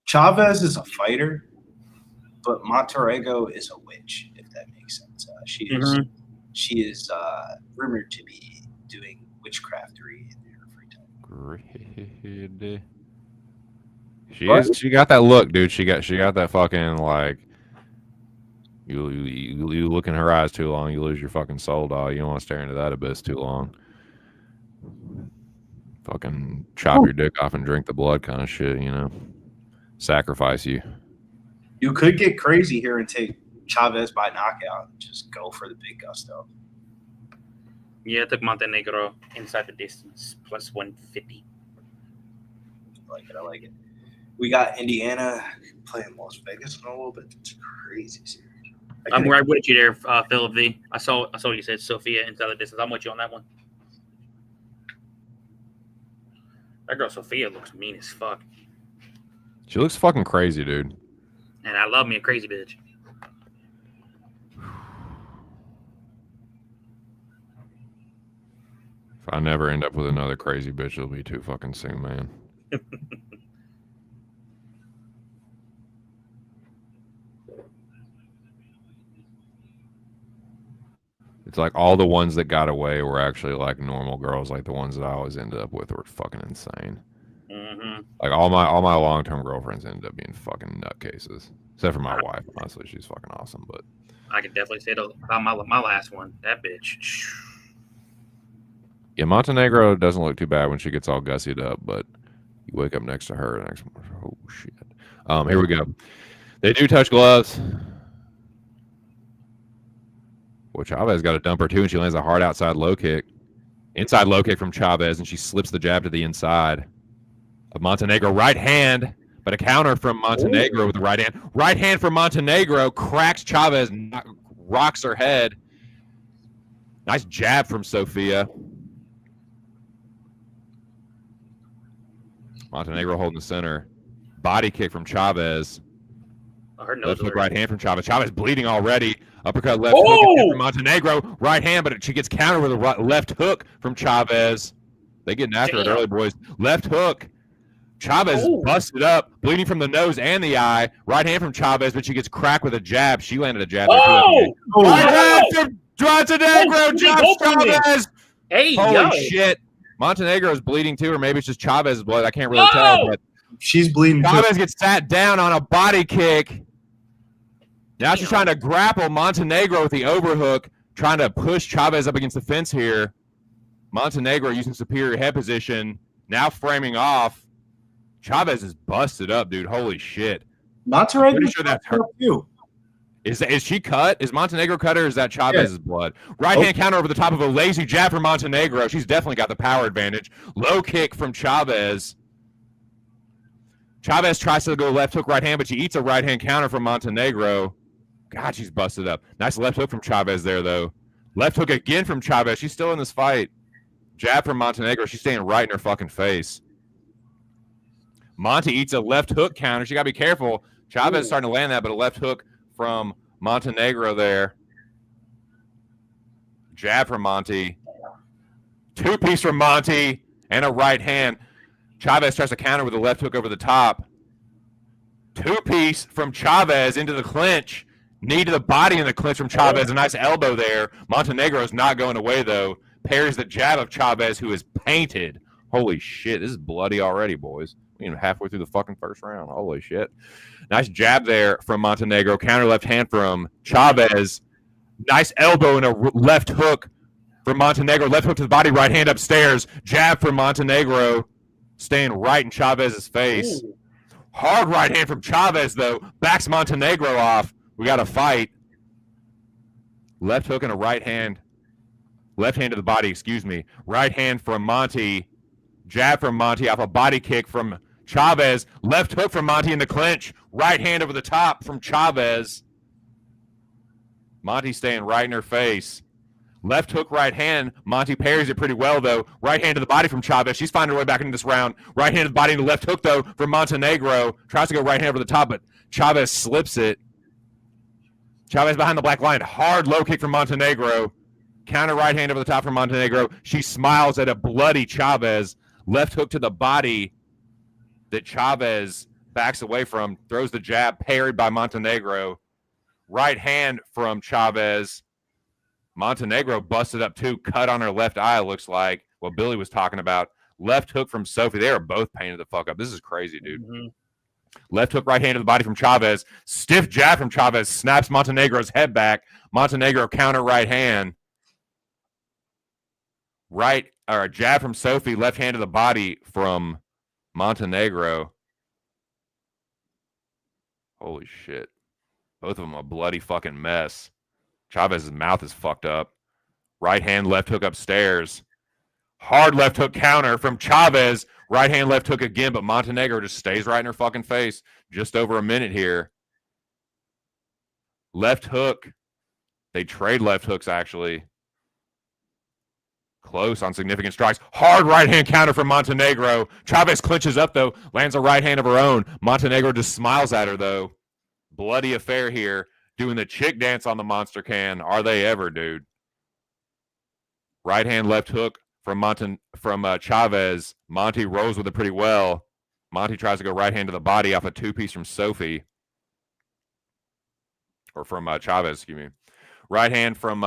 [SPEAKER 3] Chavez is a fighter, but Montenegro is a witch, if that makes sense. She is rumored to be doing witchcraftery in her free time.
[SPEAKER 5] Great. She got that look, dude. She got that fucking like. You look in her eyes too long, you lose your fucking soul, dog. You don't want to stare into that abyss too long. Fucking chop your dick off and drink the blood kind of shit, Sacrifice you.
[SPEAKER 3] You could get crazy here and take Chavez by knockout and just go for the big gusto.
[SPEAKER 4] Yeah, I took Montenegro inside the distance, plus 150.
[SPEAKER 3] I like it. We got Indiana playing Las Vegas in a little bit. It's a crazy series.
[SPEAKER 4] I'm right with you there, Philip V. I saw you said Sophia inside the distance. I'm with you on that one. That girl Sophia looks mean as fuck.
[SPEAKER 5] She looks fucking crazy, dude.
[SPEAKER 4] And I love me a crazy bitch.
[SPEAKER 5] If I never end up with another crazy bitch, it'll be too fucking soon, man. It's like all the ones that got away were actually like normal girls. Like the ones that I always ended up with were fucking insane.
[SPEAKER 4] Mm-hmm.
[SPEAKER 5] Like all my long-term girlfriends ended up being fucking nutcases. Except for my wife. Honestly, she's fucking awesome. But
[SPEAKER 4] I could definitely say about my last one. That bitch.
[SPEAKER 5] Yeah, Montenegro doesn't look too bad when she gets all gussied up, but you wake up next to her the next morning. Oh shit. Here we go. They do touch gloves. Well, Chavez got a dumper too, and she lands a hard outside low kick. Inside low kick from Chavez, and she slips the jab to the inside of Montenegro. Right hand, but a counter from Montenegro with the right hand. Right hand from Montenegro cracks Chavez, rocks her head. Nice jab from Sophia. Montenegro holding the center. Body kick from Chavez. Left hook right hand from Chavez. Chavez bleeding already. Uppercut left hook from Montenegro. Right hand, but she gets countered with a left hook from Chavez. They getting after it early, boys. Left hook. Chavez busted up, bleeding from the nose and the eye. Right hand from Chavez, but she gets cracked with a jab. She landed a jab. Right hand from Montenegro. Jab Chavez.
[SPEAKER 4] Hey,
[SPEAKER 5] holy shit. Montenegro is bleeding too, or maybe it's just Chavez's blood. I can't really tell. But
[SPEAKER 3] she's bleeding.
[SPEAKER 5] Chavez gets sat down on a body kick. Now she's trying to grapple Montenegro with the overhook, trying to push Chavez up against the fence here. Montenegro using superior head position, now framing off. Chavez is busted up, dude. Holy shit.
[SPEAKER 3] Montenegro,
[SPEAKER 5] pretty sure that's her
[SPEAKER 3] too.
[SPEAKER 5] Is she cut? Is Montenegro cut, or is that Chavez's blood? Right hand counter over the top of a lazy jab from Montenegro. She's definitely got the power advantage. Low kick from Chavez. Chavez tries to go left hook right hand, but she eats a right hand counter from Montenegro. God, she's busted up. Nice left hook from Chavez there, though. Left hook again from Chavez. She's still in this fight. Jab from Montenegro. She's staying right in her fucking face. Monte eats a left hook counter. She got to be careful. Chavez is starting to land that, but a left hook from Montenegro there. Jab from Monte. Two-piece from Monte and a right hand. Chavez tries to counter with a left hook over the top. Two-piece from Chavez into the clinch. Knee to the body in the clinch from Chavez. A nice elbow there. Montenegro is not going away, though. Parries the jab of Chavez, who is painted. Holy shit, this is bloody already, boys. halfway through the fucking first round. Holy shit. Nice jab there from Montenegro. Counter left hand from Chavez. Nice elbow and a left hook from Montenegro. Left hook to the body, right hand upstairs. Jab from Montenegro. Staying right in Chavez's face. Ooh. Hard right hand from Chavez, though. Backs Montenegro off. We got a fight. Left hook and a right hand. Left hand to the body, excuse me. Right hand from Monty. Jab from Monty off a body kick from Chavez. Left hook from Monty in the clinch. Right hand over the top from Chavez. Monty staying right in her face. Left hook, right hand. Monty parries it pretty well, though. Right hand to the body from Chavez. She's finding her way back into this round. Right hand to the body and the left hook, though, from Montenegro. Tries to go right hand over the top, but Chavez slips it. Chavez behind the black line. Hard low kick from Montenegro. Counter right hand over the top from Montenegro. She smiles at a bloody Chavez. Left hook to the body that Chavez backs away from. Throws the jab, parried by Montenegro. Right hand from Chavez. Montenegro busted up too. Cut on her left eye, looks like. What Billy was talking about. Left hook from Sophie. They are both painted the fuck up. This is crazy, dude. Mm-hmm. Left hook, right hand to the body from Chavez. Stiff jab from Chavez. Snaps Montenegro's head back. Montenegro counter right hand. Jab from Sophie. Left hand to the body from Montenegro. Holy shit. Both of them a bloody fucking mess. Chavez's mouth is fucked up. Right hand, left hook upstairs. Hard left hook counter from Chavez. Right hand, left hook again, but Montenegro just stays right in her fucking face. Just over a minute here. Left hook. They trade left hooks, actually. Close on significant strikes. Hard right hand counter from Montenegro. Chavez clinches up, though. Lands a right hand of her own. Montenegro just smiles at her, though. Bloody affair here. Doing the chick dance on the monster can. Are they ever, dude? Right hand, left hook from Chavez. Monty rolls with it pretty well. Monty tries to go right hand to the body off a two-piece from Sophie. Or from Chavez, excuse me. Right hand from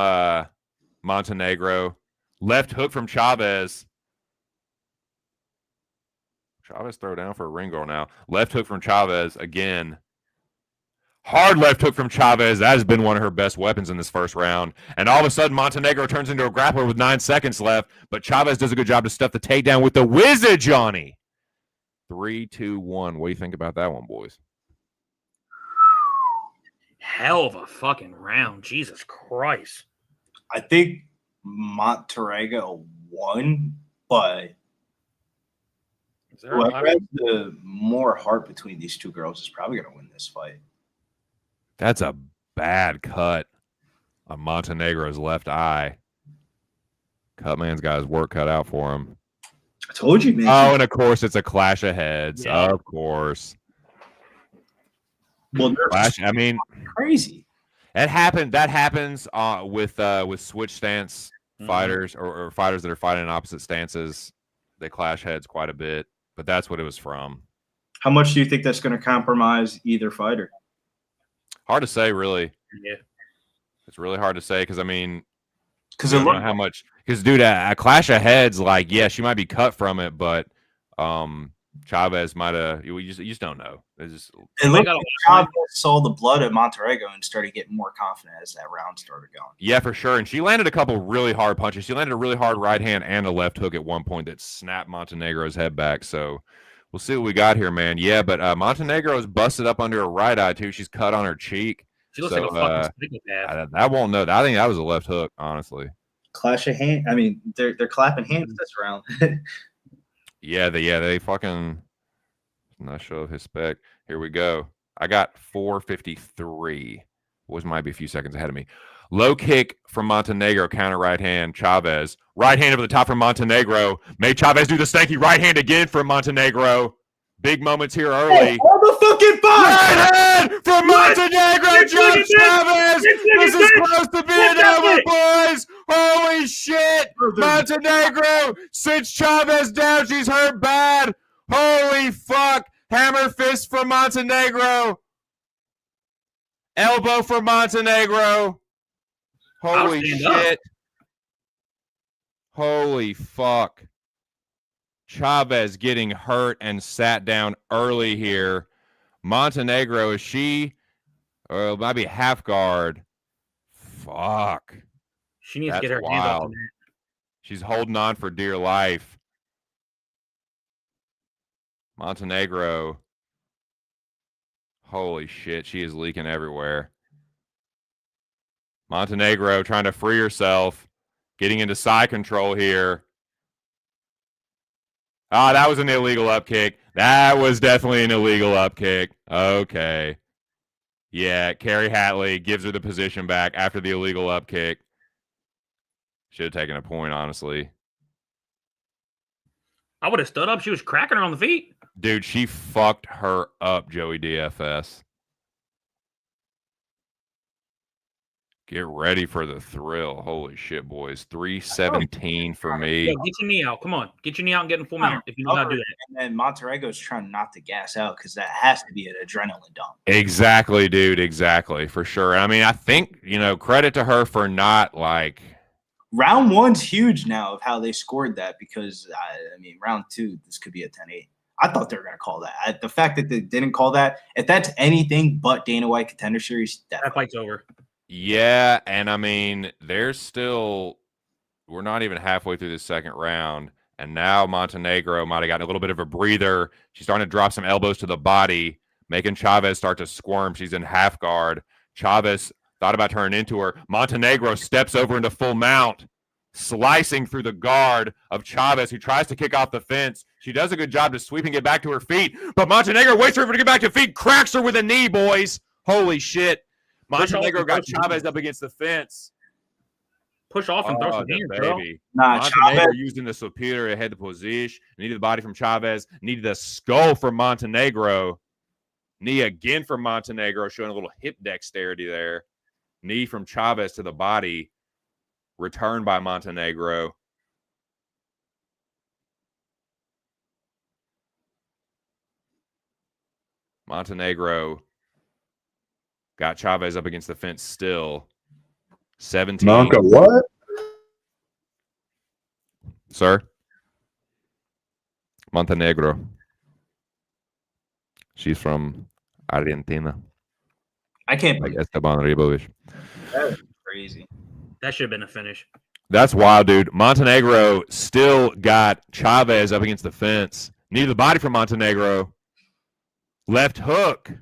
[SPEAKER 5] Montenegro. Left hook from Chavez. Chavez throw down for a ring girl now. Left hook from Chavez again. Hard left hook from Chavez. That has been one of her best weapons in this first round. And all of a sudden, Montenegro turns into a grappler with 9 seconds left. But Chavez does a good job to stuff the takedown with the wizard, Johnny. 3, 2, 1. What do you think about that one, boys?
[SPEAKER 4] Hell of a fucking round. Jesus Christ.
[SPEAKER 3] I think Montenegro won, but whoever has the more heart between these two girls is probably going to win this fight.
[SPEAKER 5] That's a bad cut on Montenegro's left eye. Cutman's got his work cut out for him.
[SPEAKER 3] I told you, man.
[SPEAKER 5] Oh, and of course, it's a clash of heads. Yeah. Of course.
[SPEAKER 3] Well, crazy.
[SPEAKER 5] That happens with switch stance fighters or fighters that are fighting in opposite stances. They clash heads quite a bit, but that's what it was from.
[SPEAKER 3] How much do you think that's going to compromise either fighter?
[SPEAKER 5] Hard to say, really.
[SPEAKER 4] Yeah,
[SPEAKER 5] it's really hard to say because I don't
[SPEAKER 3] know
[SPEAKER 5] how much. Because dude, a clash of heads, like she might be cut from it, but Chavez might have. You just don't know. It
[SPEAKER 3] looked like Chavez saw the blood of Montenegro and started getting more confident as that round started going.
[SPEAKER 5] Yeah, for sure. And she landed a couple really hard punches. She landed a really hard right hand and a left hook at one point that snapped Montenegro's head back. So we'll see what we got here, man. Yeah, but Montenegro is busted up under her right eye too. She's cut on her cheek.
[SPEAKER 4] She looks like a fucking psychopath.
[SPEAKER 5] I won't know. I think that was a left hook, honestly.
[SPEAKER 3] Clash of hands. I mean, they're clapping hands this round.
[SPEAKER 5] Yeah, they fucking not show of his spec. Here we go. I got 453. Boys might be a few seconds ahead of me. Low kick from Montenegro, counter right hand, Chavez. Right hand over the top from Montenegro. Made Chavez do the stanky right hand again from Montenegro. Big moments here early.
[SPEAKER 3] All the fucking fun!
[SPEAKER 5] Right hand from Montenegro, John Chavez. This is close to being over, boys. Holy shit. Montenegro sits Chavez down. She's hurt bad. Holy fuck. Hammer fist from Montenegro. Elbow from Montenegro. Holy shit. Holy fuck. Chavez getting hurt and sat down early here. Montenegro, is she, or it might be half guard. Fuck.
[SPEAKER 4] She needs
[SPEAKER 5] That's
[SPEAKER 4] to get her hands off the
[SPEAKER 5] wild.
[SPEAKER 4] mat.
[SPEAKER 5] She's holding on for dear life. Montenegro. Holy shit, she is leaking everywhere. Montenegro trying to free herself, getting into side control here. Ah, that was an illegal up kick. That was definitely an illegal up kick. Okay. Yeah, Carrie Hatley gives her the position back after the illegal up kick. Should have taken a point, honestly.
[SPEAKER 4] I would have stood up. She was cracking her on the feet.
[SPEAKER 5] Dude, she fucked her up, Joey DFS. Get ready for the thrill. Holy shit, boys. 317 for me.
[SPEAKER 4] Yo, get your knee out. Come on. Get your knee out and get in full mount if you know how to do that.
[SPEAKER 3] And then Montenegro's trying not to gas out because that has to be an adrenaline dump.
[SPEAKER 5] Exactly, dude. Exactly. For sure. I mean, I think, credit to her for not like.
[SPEAKER 3] Round 1's huge now of how they scored that because, round 2, this could be a 10-8. I thought they were going to call that. The fact that they didn't call that, if that's anything but Dana White Contender Series,
[SPEAKER 4] that fight's over.
[SPEAKER 5] Yeah, and I mean, we're not even halfway through the second round, and now Montenegro might have gotten a little bit of a breather. She's starting to drop some elbows to the body, making Chavez start to squirm. She's in half guard. Chavez thought about turning into her. Montenegro steps over into full mount, slicing through the guard of Chavez, who tries to kick off the fence. She does a good job to sweep and get back to her feet, but Montenegro waits for her to get back to feet, cracks her with a knee, boys. Holy shit. Montenegro got Chavez up against the fence.
[SPEAKER 4] Push off and throw some hands, bro.
[SPEAKER 3] Nah,
[SPEAKER 5] Montenegro
[SPEAKER 3] Chavez
[SPEAKER 5] using the superior head position. Needed the body from Chavez. Needed the skull from Montenegro. Knee again from Montenegro, showing a little hip dexterity there. Knee from Chavez to the body. Returned by Montenegro. Montenegro got Chavez up against the fence still. 17.
[SPEAKER 1] Monka, what?
[SPEAKER 5] Sir? Montenegro. She's from Argentina.
[SPEAKER 3] I can't
[SPEAKER 5] Like
[SPEAKER 3] believe
[SPEAKER 5] Esteban Ribovich.
[SPEAKER 3] that was crazy.
[SPEAKER 4] That should have been a finish.
[SPEAKER 5] That's wild, dude. Montenegro still got Chavez up against the fence. Needed the body from Montenegro. Left hook.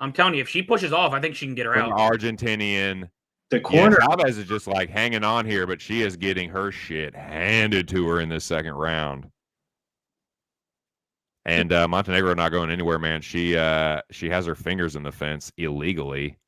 [SPEAKER 4] I'm telling you, if she pushes off, I think she can get her
[SPEAKER 5] From
[SPEAKER 4] out.
[SPEAKER 5] Argentinian.
[SPEAKER 3] The corner.
[SPEAKER 5] Yeah, Chavez is just like hanging on here, but she is getting her shit handed to her in this second round. And Montenegro not going anywhere, man. She has her fingers in the fence illegally.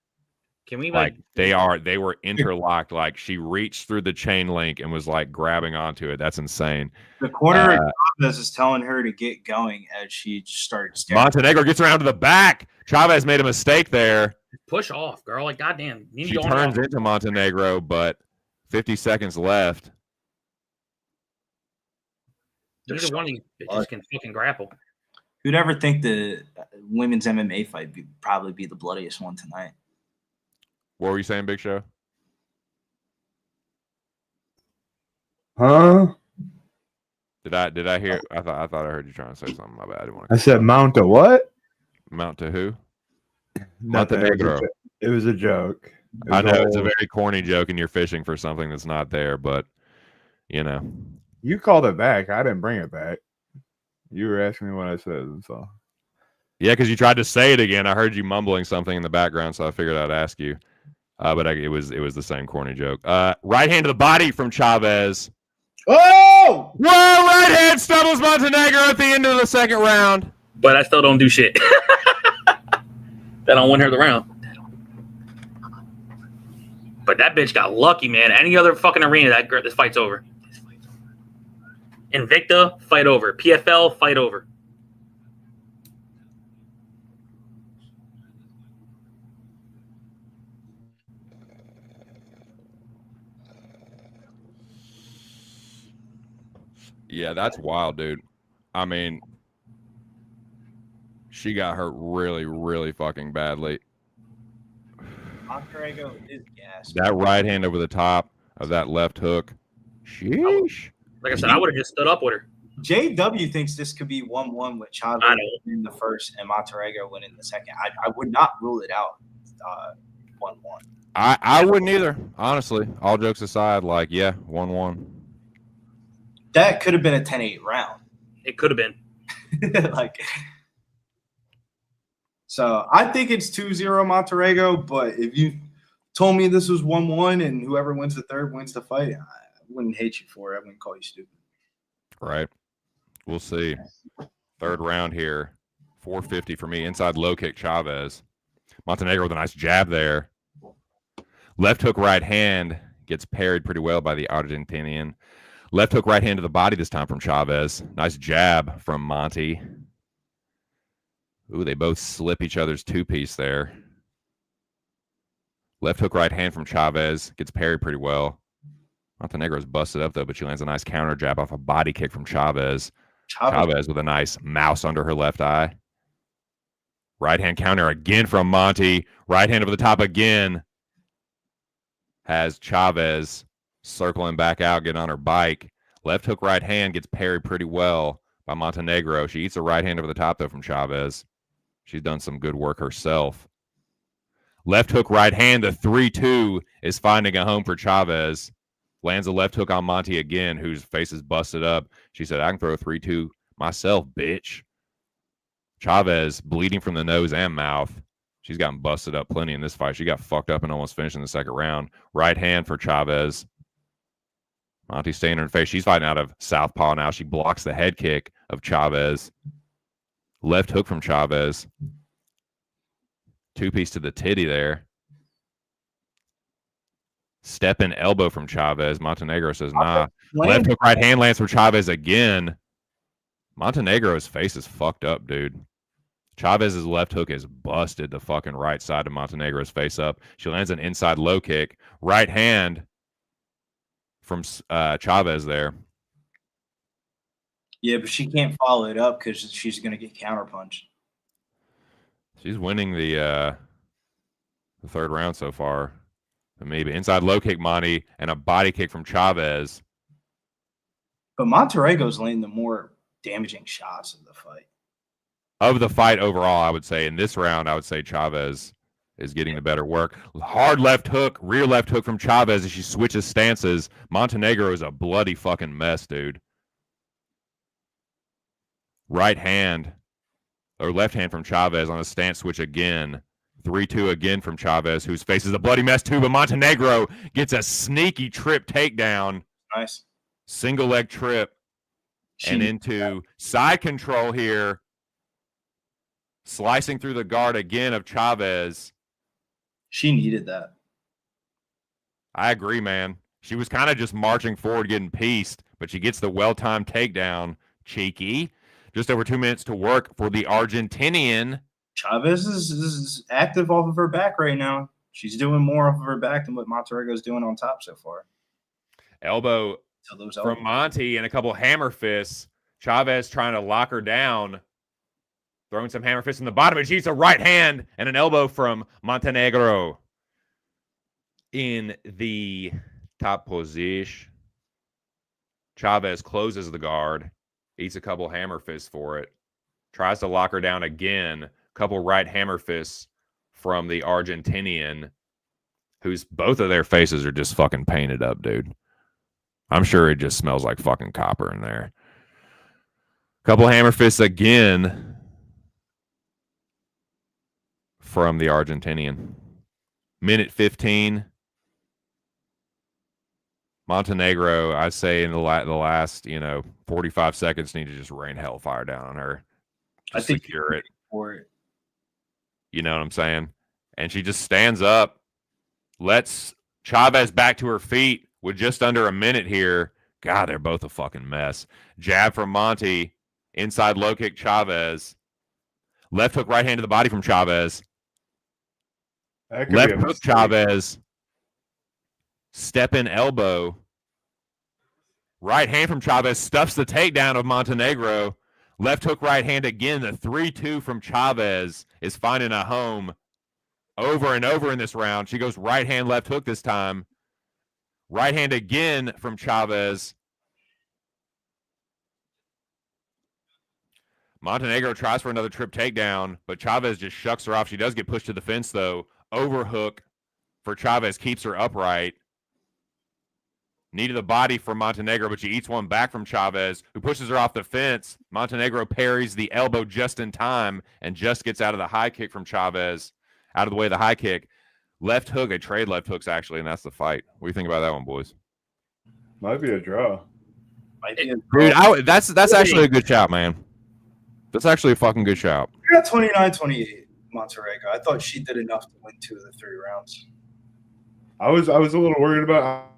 [SPEAKER 4] Can we
[SPEAKER 5] They were interlocked. Like she reached through the chain link and was like grabbing onto it. That's insane.
[SPEAKER 3] The corner of Chavez is telling her to get going as she started staring.
[SPEAKER 5] Montenegro gets around to the back. Chavez made a mistake there.
[SPEAKER 4] push off, girl? Like, goddamn.
[SPEAKER 5] She turns into Montenegro, but 50 seconds left.
[SPEAKER 4] Neither one of these bitches can fucking grapple.
[SPEAKER 3] Who'd ever think the women's MMA fight would probably be the bloodiest one tonight?
[SPEAKER 5] What were you saying, Big Show?
[SPEAKER 1] Huh?
[SPEAKER 5] Did I hear? I thought I heard you trying to say something. My bad. I didn't want
[SPEAKER 1] I said mount a what?
[SPEAKER 5] Mount to who?
[SPEAKER 1] Nothing.
[SPEAKER 5] Montenegro.
[SPEAKER 1] It was a joke.
[SPEAKER 5] I know it's a very corny joke, and you're fishing for something that's not there. But you know,
[SPEAKER 1] You called it back. I didn't bring it back. You were asking me what I said, so.
[SPEAKER 5] yeah, because you tried to say it again. I heard you mumbling something in the background, so I figured I'd ask you. But it was the same corny joke. Right hand to the body from Chavez.
[SPEAKER 3] Oh!
[SPEAKER 5] Whoa! Right hand stumbles Montenegro at the end of the second round.
[SPEAKER 4] But I still don't do shit. That don't win her the round. But that bitch got lucky, man. Any other fucking arena, this fight's over. Invicta, fight over. PFL, fight over.
[SPEAKER 5] Yeah, that's wild, dude. I mean, she got hurt really, really fucking badly.
[SPEAKER 3] Montenegro is gas.
[SPEAKER 5] That right hand over the top of that left hook. Sheesh.
[SPEAKER 4] Like I said, I would have just stood up with her.
[SPEAKER 3] JW thinks this could be 1-1 with Chavez
[SPEAKER 4] I know.
[SPEAKER 3] in the first and Montenegro winning the second. I would not rule it out 1-1.
[SPEAKER 5] I wouldn't either, honestly. All jokes aside, 1-1.
[SPEAKER 3] That could have been a 10-8 round.
[SPEAKER 4] It could have been.
[SPEAKER 3] So I think it's 2-0 Montenegro, but if you told me this was 1-1 and whoever wins the third wins the fight, I wouldn't hate you for it. I wouldn't call you stupid.
[SPEAKER 5] Right. We'll see. Third round here. 450 for me. Inside low kick, Chavez. Montenegro with a nice jab there. Left hook, right hand gets parried pretty well by the Argentinian. Left hook, right hand to the body this time from Chavez. Nice jab from Monty. Ooh, they both slip each other's two-piece there. Left hook, right hand from Chavez. Gets parried pretty well. Montenegro's busted up, though, but she lands a nice counter jab off a body kick from Chavez. Chavez with a nice mouse under her left eye. Right hand counter again from Monty. Right hand over the top again. Has Chavez circling back out, getting on her bike. Left hook, right hand gets parried pretty well by Montenegro. She eats a right hand over the top, though, from Chavez. She's done some good work herself. Left hook, right hand. The 3-2 is finding a home for Chavez. Lands a left hook on Monty again, whose face is busted up. She said, I can throw a 3-2 myself, bitch. Chavez bleeding from the nose and mouth. She's gotten busted up plenty in this fight. She got fucked up and almost finished in the second round. Right hand for Chavez. Monty staying in her face. She's fighting out of southpaw now. She blocks the head kick of Chavez. Left hook from Chavez. Two-piece to the titty there. Step in elbow from Chavez. Montenegro says, nah. Left hook, right hand lands for Chavez again. Montenegro's face is fucked up, dude. Chavez's left hook is busted the fucking right side of Montenegro's face up. She lands an inside low kick. Right hand from Chavez there.
[SPEAKER 3] Yeah, but she can't follow it up because she's going to get counterpunched.
[SPEAKER 5] She's winning the third round so far. Maybe inside low kick, Monty, and a body kick from Chavez.
[SPEAKER 3] But Montenegro's landing the more damaging shots of the fight.
[SPEAKER 5] Of the fight overall, I would say in this round, I would say Chavez is getting the better work. Hard left hook, rear left hook from Chavez as she switches stances. Montenegro is a bloody fucking mess, dude. Right hand, or left hand from Chavez on a stance switch again. 3-2 again from Chavez, whose face is a bloody mess too, but Montenegro gets a sneaky trip takedown.
[SPEAKER 3] Nice.
[SPEAKER 5] Single leg trip. And into side control here. Slicing through the guard again of Chavez.
[SPEAKER 3] She needed that.
[SPEAKER 5] I agree, man. She was kind of just marching forward, getting pieced, but she gets the well-timed takedown. Cheeky. Just over 2 minutes to work for the Argentinian.
[SPEAKER 3] Chavez is active off of her back right now. She's doing more off of her back than what Montenegro's doing on top so far.
[SPEAKER 5] Elbow from Monty and a couple hammer fists. Chavez trying to lock her down. Throwing some hammer fists in the bottom. And she's a right hand and an elbow from Montenegro. In the top position. Chavez closes the guard. Eats a couple hammer fists for it. Tries to lock her down again. Couple right hammer fists from the Argentinian, whose both of their faces are just fucking painted up, dude. I'm sure it just smells like fucking copper in there. Couple hammer fists again from the Argentinian. Minute 15. Montenegro, I say in the last 45 seconds, need to just rain hellfire down on her.
[SPEAKER 3] I think
[SPEAKER 5] secure it.
[SPEAKER 3] For it.
[SPEAKER 5] You know what I'm saying? And she just stands up, lets Chavez back to her feet with just under a minute here. God, they're both a fucking mess. Jab from Monty. Inside low kick Chavez. Left hook right hand to the body from Chavez. Left hook Chavez. Step in elbow. Right hand from Chavez stuffs the takedown of Montenegro. Left hook right hand again. The 3-2 from Chavez is finding a home over and over in this round. She goes right hand, left hook this time. Right hand again from Chavez. Montenegro tries for another trip takedown, but Chavez just shucks her off. She does get pushed to the fence, though. Overhook for Chavez keeps her upright. Knee to the body for Montenegro, but she eats one back from Chavez, who pushes her off the fence. Montenegro parries the elbow just in time and just gets out of the high kick from Chavez, out of the way of the high kick. Left hook, they trade left hooks, actually, and that's the fight. What do you think about that one, boys?
[SPEAKER 1] Might be a draw.
[SPEAKER 5] Dude, that's actually a good shout, man. That's actually a fucking good shout.
[SPEAKER 3] I got 29-28, Montenegro. I thought she did enough to win 2 of the 3 rounds.
[SPEAKER 1] I was a little worried about.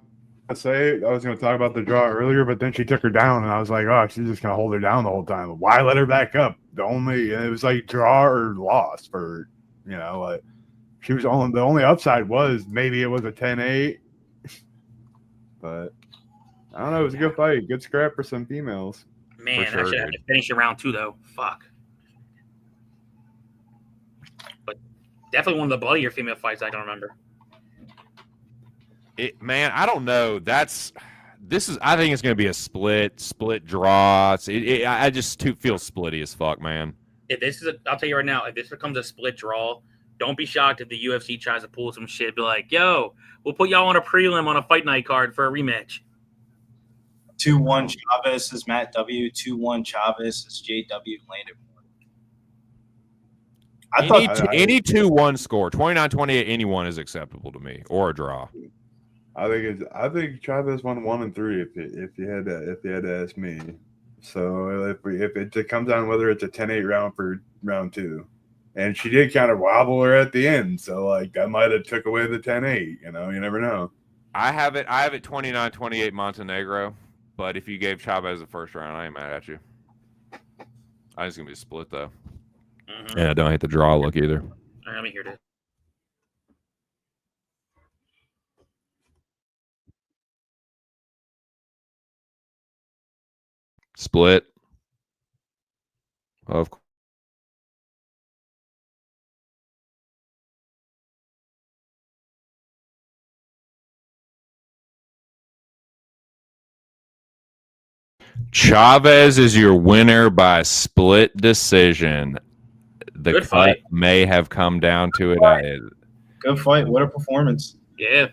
[SPEAKER 1] I was going to talk about the draw earlier, but then she took her down, and I was like, oh, she's just going to hold her down the whole time. Why let her back up? It was like draw or loss for, like she was the only upside was maybe it was a 10-8, but I don't know. It was a good fight, good scrap for some females.
[SPEAKER 4] Man,
[SPEAKER 5] For sure,
[SPEAKER 4] I should have to finish in round 2 though. Fuck. But definitely one of the bloodier female fights I can remember.
[SPEAKER 5] Man, I don't know. I think it's going to be a split draw. I just feel splitty as fuck, man.
[SPEAKER 4] I'll tell you right now, if this becomes a split draw, don't be shocked if the UFC tries to pull some shit. Be like, yo, we'll put y'all on a prelim on a fight night card for a rematch.
[SPEAKER 3] 2-1 Chavez is Matt W. 2-1 Chavez is JW Landon.
[SPEAKER 5] Any 2-1 score, 29-28, anyone is acceptable to me, or a draw.
[SPEAKER 1] I think Chavez won 1 and 3 if you had to ask me. So if it comes down whether it's a 10-8 round for round 2, and she did kind of wobble her at the end, so like that might have took away the 10-8. You never know.
[SPEAKER 5] I have it 29-28 Montenegro, but if you gave Chavez the first round, I ain't mad at you. I think it's gonna be a split though, and I don't hate the draw look either.
[SPEAKER 4] All right, let me hear this.
[SPEAKER 5] Split. Of course. Chavez is your winner by split decision. The
[SPEAKER 4] Good
[SPEAKER 5] cut
[SPEAKER 4] fight.
[SPEAKER 5] may have come down to it.
[SPEAKER 3] Good fight. What a performance.
[SPEAKER 4] Yeah.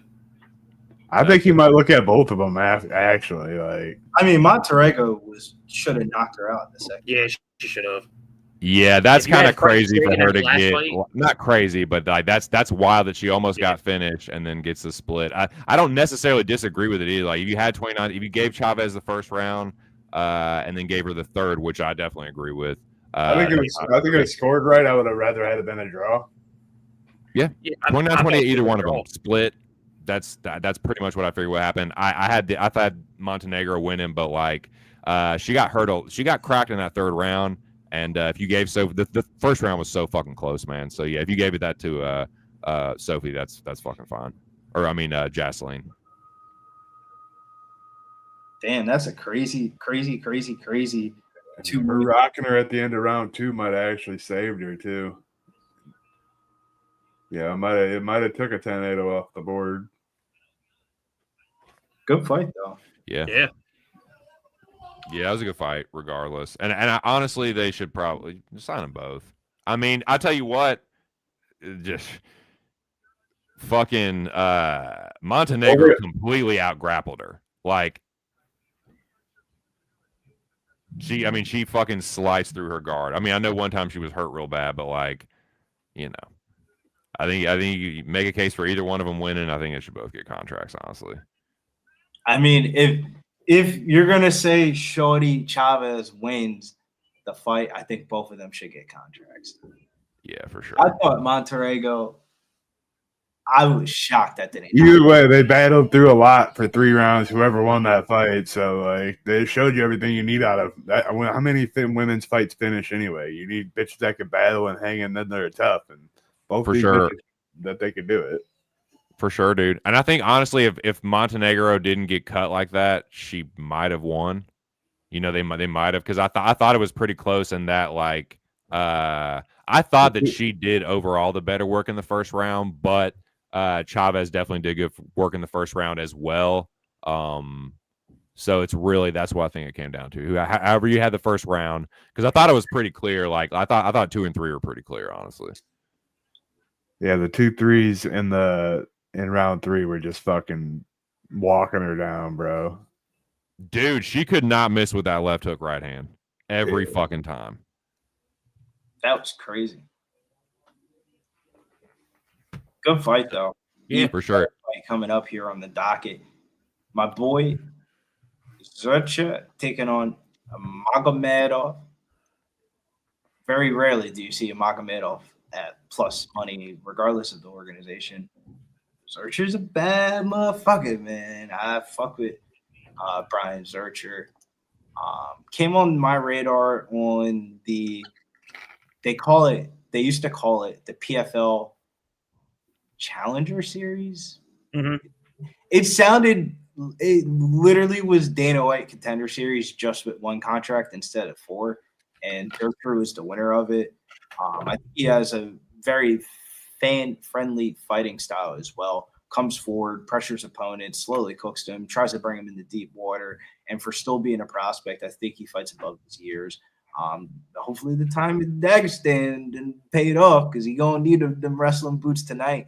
[SPEAKER 1] I think he might look at both of them actually. Like,
[SPEAKER 3] I mean, Montenegro should have knocked her out in the second.
[SPEAKER 4] Yeah, she should have.
[SPEAKER 5] Yeah, that's
[SPEAKER 4] If you
[SPEAKER 5] kind
[SPEAKER 4] had
[SPEAKER 5] of crazy for
[SPEAKER 4] Frank
[SPEAKER 5] her
[SPEAKER 4] in
[SPEAKER 5] to
[SPEAKER 4] that last
[SPEAKER 5] get.
[SPEAKER 4] fight-
[SPEAKER 5] Not crazy, but like that's wild that she almost got finished and then gets the split. I don't necessarily disagree with it either. Like if you had 29, if you gave Chavez the first round, and then gave her the third, which I definitely agree with.
[SPEAKER 1] I think it was scored right. I would have rather had it been a draw.
[SPEAKER 5] Yeah,
[SPEAKER 4] Yeah,
[SPEAKER 5] 29-28, either one of
[SPEAKER 4] draw.
[SPEAKER 5] them. Split. That's pretty much what I figured would happen. I thought Montenegro winning, but like she got hurt. She got cracked in that third round, and if you gave Sophie, the first round was so fucking close, man. So yeah, if you gave it that to Sophie, that's fucking fine. Or I mean Jocelyn.
[SPEAKER 3] Damn, that's a crazy.
[SPEAKER 1] Her rocking her at the end of round 2 might have actually saved her too. Yeah, it might have took a 10-8 off the board.
[SPEAKER 3] Good fight though.
[SPEAKER 5] Yeah.
[SPEAKER 4] Yeah.
[SPEAKER 5] Yeah, it was a good fight, regardless. And honestly, they should probably sign them both. I mean, I'll tell you what, just fucking Montenegro completely out-grappled her. Like, she fucking sliced through her guard. I mean, I know one time she was hurt real bad, but like, I think you make a case for either one of them winning. I think they should both get contracts, honestly.
[SPEAKER 3] I mean, if you're gonna say Shorty Chavez wins the fight, I think both of them should get contracts.
[SPEAKER 5] Yeah, for sure.
[SPEAKER 3] I thought Montenegro. I was shocked that didn't.
[SPEAKER 1] Either way, they battled through a lot for 3 rounds. Whoever won that fight, so like they showed you everything you need out of that. How many women's fights finish anyway? You need bitches that can battle and hang, and then they're tough. And both
[SPEAKER 5] For
[SPEAKER 1] these
[SPEAKER 5] sure.
[SPEAKER 1] bitches that they could do it.
[SPEAKER 5] For sure, dude. And I think honestly, if Montenegro didn't get cut like that, she might have won. They might have, because I thought it was pretty close in that like I thought that she did overall the better work in the first round, but Chavez definitely did good work in the first round as well. So it's really that's what I think it came down to. However, you had the first round, because I thought it was pretty clear. Like I thought 2 and 3 were pretty clear, honestly.
[SPEAKER 1] Yeah, the 2-3s in round 3 were just fucking walking her down, bro.
[SPEAKER 5] Dude, she could not miss with that left hook right hand every fucking time.
[SPEAKER 3] That was crazy. Good fight, though.
[SPEAKER 5] Yeah, for sure.
[SPEAKER 3] Fight coming up here on the docket. My boy Zuer taking on Magomedov. Very rarely do you see a Magomedov at plus money, regardless of the organization. Zurcher's a bad motherfucker, man. I fuck with Brian Zurcher. Came on my radar on they used to call it the PFL Challenger Series.
[SPEAKER 4] Mm-hmm.
[SPEAKER 3] It literally was Dana White Contender Series just with one contract instead of 4, and Zurcher was the winner of it. I think he has a very fan-friendly fighting style as well. Comes forward, pressures opponents, slowly cooks them, tries to bring him into deep water. And for still being a prospect, I think he fights above his years. Hopefully the time in Dagestan and paid off because he's going to need them wrestling boots tonight.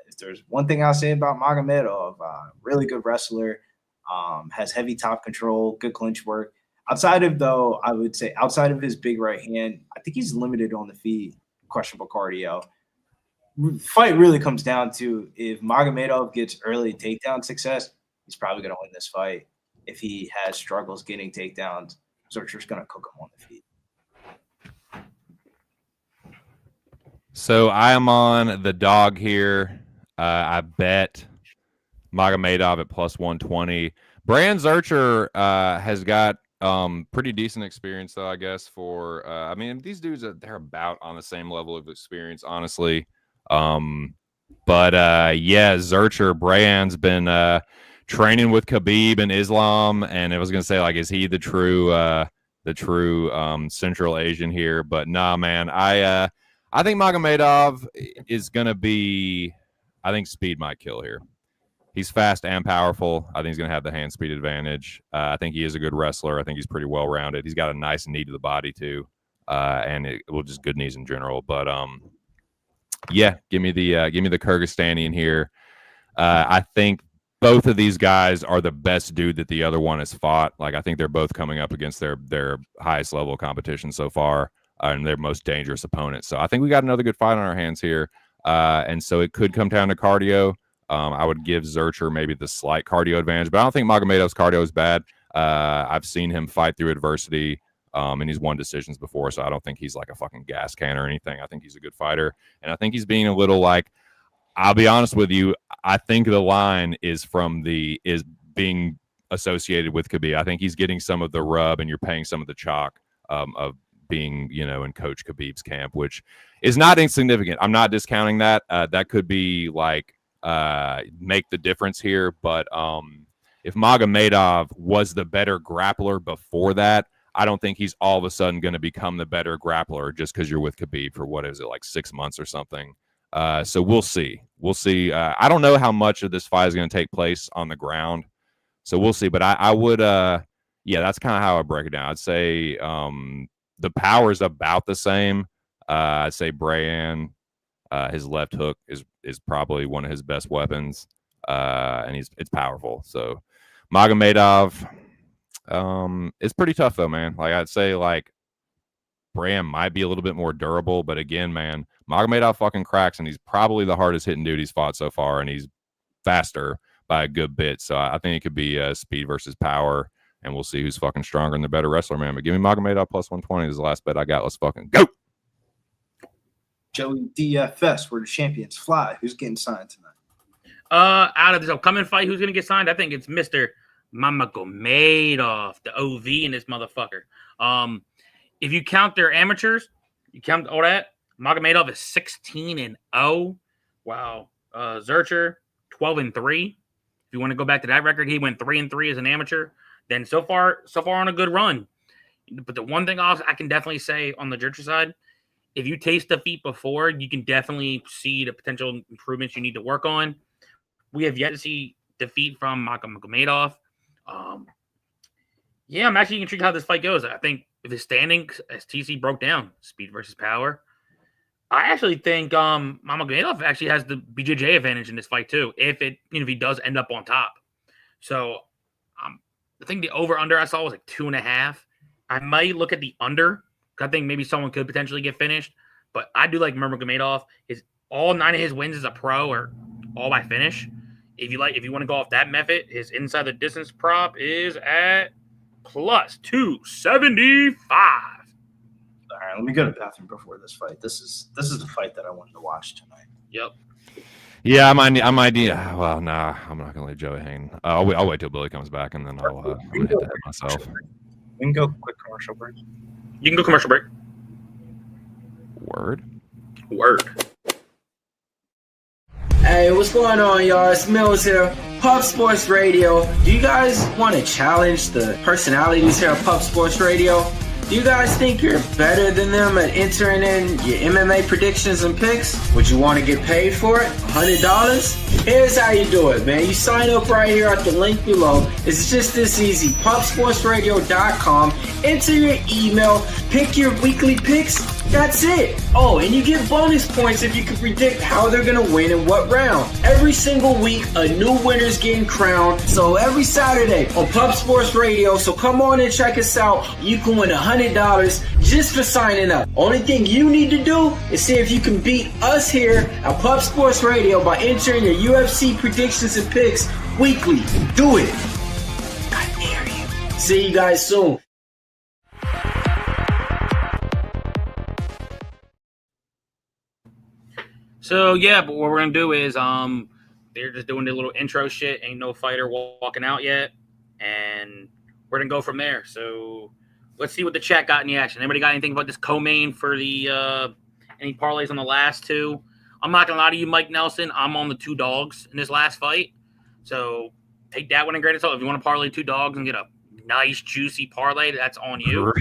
[SPEAKER 3] If there's one thing I'll say about Magomedov, really good wrestler, has heavy top control, good clinch work. Outside of his big right hand, I think he's limited on the feet, questionable cardio. Fight really comes down to if Magomedov gets early takedown success, he's probably going to win this fight. If he has struggles getting takedowns, Zurcher's going to cook him on the feet.
[SPEAKER 5] So I am on the dog here. I bet Magomedov at plus 120. Brian Zurcher has got pretty decent experience, though, I guess, for I mean, these dudes they're about on the same level of experience, honestly. But yeah, Zurcher, Brian's been training with Khabib and Islam, and I was gonna say, like, is he the true Central Asian here? But nah, man, I think Magomedov is gonna be. I think speed might kill here. He's fast and powerful. I think he's going to have the hand speed advantage. I think he is a good wrestler. I think he's pretty well rounded. He's got a nice knee to the body too, and just good knees in general. But yeah, give me the Kyrgyzstanian here. I think both of these guys are the best dude that the other one has fought. Like, I think they're both coming up against their highest level of competition so far, and their most dangerous opponents. So I think we got another good fight on our hands here. And so it could come down to cardio. I would give Zurcher maybe the slight cardio advantage, but I don't think Magomedov's cardio is bad. I've seen him fight through adversity, and he's won decisions before, so I don't think he's like a fucking gas can or anything. I think he's a good fighter, and I think he's being a little like, I'll be honest with you, I think the line is being associated with Khabib. I think he's getting some of the rub, and you're paying some of the chalk of being, in Coach Khabib's camp, which is not insignificant. I'm not discounting that. That could be like make the difference here. But if Magomedov was the better grappler before that, I don't think he's all of a sudden going to become the better grappler just because you're with Khabib for what is it, like 6 months or something. So we'll see. We'll see. I don't know how much of this fight is going to take place on the ground. So we'll see. But I would, yeah, that's kind of how I break it down. I'd say the power is about the same. I'd say Brian, his left hook is probably one of his best weapons, and it's powerful. So Magomedov, it's pretty tough though, man. Like, I'd say like Brian might be a little bit more durable, but again, man, Magomedov fucking cracks, and he's probably the hardest hitting dude he's fought so far, and he's faster by a good bit. So I think it could be speed versus power. And we'll see who's fucking stronger and the better wrestler, man. But give me Magomedov plus 120 is the last bet I got. Let's fucking go.
[SPEAKER 3] Joey, DFS, where the champions fly. Who's getting signed tonight?
[SPEAKER 4] Out of this upcoming fight, who's going to get signed? I think it's Mr. Magomedov, the OV in this motherfucker. If you count their amateurs, you count all that, Magomedov is 16-0. Wow. Zurcher, 12-3. If you want to go back to that record, he went 3-3 as an amateur. Then so far on a good run. But the one thing I can definitely say on the Zurcher side, if you taste defeat before, you can definitely see the potential improvements you need to work on. We have yet to see defeat from Magomedov. Yeah, I'm actually intrigued how this fight goes. I think if his standing, as TC broke down, speed versus power, I actually think Magomedov actually has the BJJ advantage in this fight too. If he does end up on top. So I think the over under I saw was like 2.5. I might look at the under. I think maybe someone could potentially get finished, but I do like Magomedov. All 9 of his wins as a pro are all by finish. If you want to go off that method, his inside the distance prop is at plus 275.
[SPEAKER 3] All right, let me go to the bathroom before this fight. This is the fight that I wanted to watch tonight.
[SPEAKER 4] Yep.
[SPEAKER 5] Yeah, I might need. Well, nah, I'm not gonna let Joey hang. I'll wait till Billy comes back, and then I'm gonna hit the head myself.
[SPEAKER 3] We can go quick commercial break.
[SPEAKER 4] You can go commercial break.
[SPEAKER 5] Word.
[SPEAKER 3] Hey, what's going on, y'all? It's Mills here, Pub Sports Radio. Do you guys want to challenge the personalities here at Pub Sports Radio? Do you guys think you're better than them at entering in your MMA predictions and picks? Would you want to get paid for it? $100? Here's how you do it, man. You sign up right here at the link below. It's just this easy. PubSportsRadio.com. Enter your email. Pick your weekly picks. That's it. Oh, and you get bonus points if you can predict how they're going to win in what round. Every single week, a new winner's getting crowned. So every Saturday on Pub Sports Radio. So come on and check us out. You can win $100 just for signing up. Only thing you need to do is see if you can beat us here at Pub Sports Radio by entering your UFC predictions and picks weekly. Do it. I dare you. See you guys soon.
[SPEAKER 4] So yeah, but what we're gonna do is they're just doing the little intro shit. Ain't no fighter walking out yet, and we're gonna go from there. So let's see what the chat got in the action. Anybody got anything about this co-main for the any parlays on the last two? I'm not gonna lie to you, Mike Nelson. I'm on the 2 dogs in this last fight, so take that one and grain of salt. If you want to parlay 2 dogs and get a nice juicy parlay, that's on you.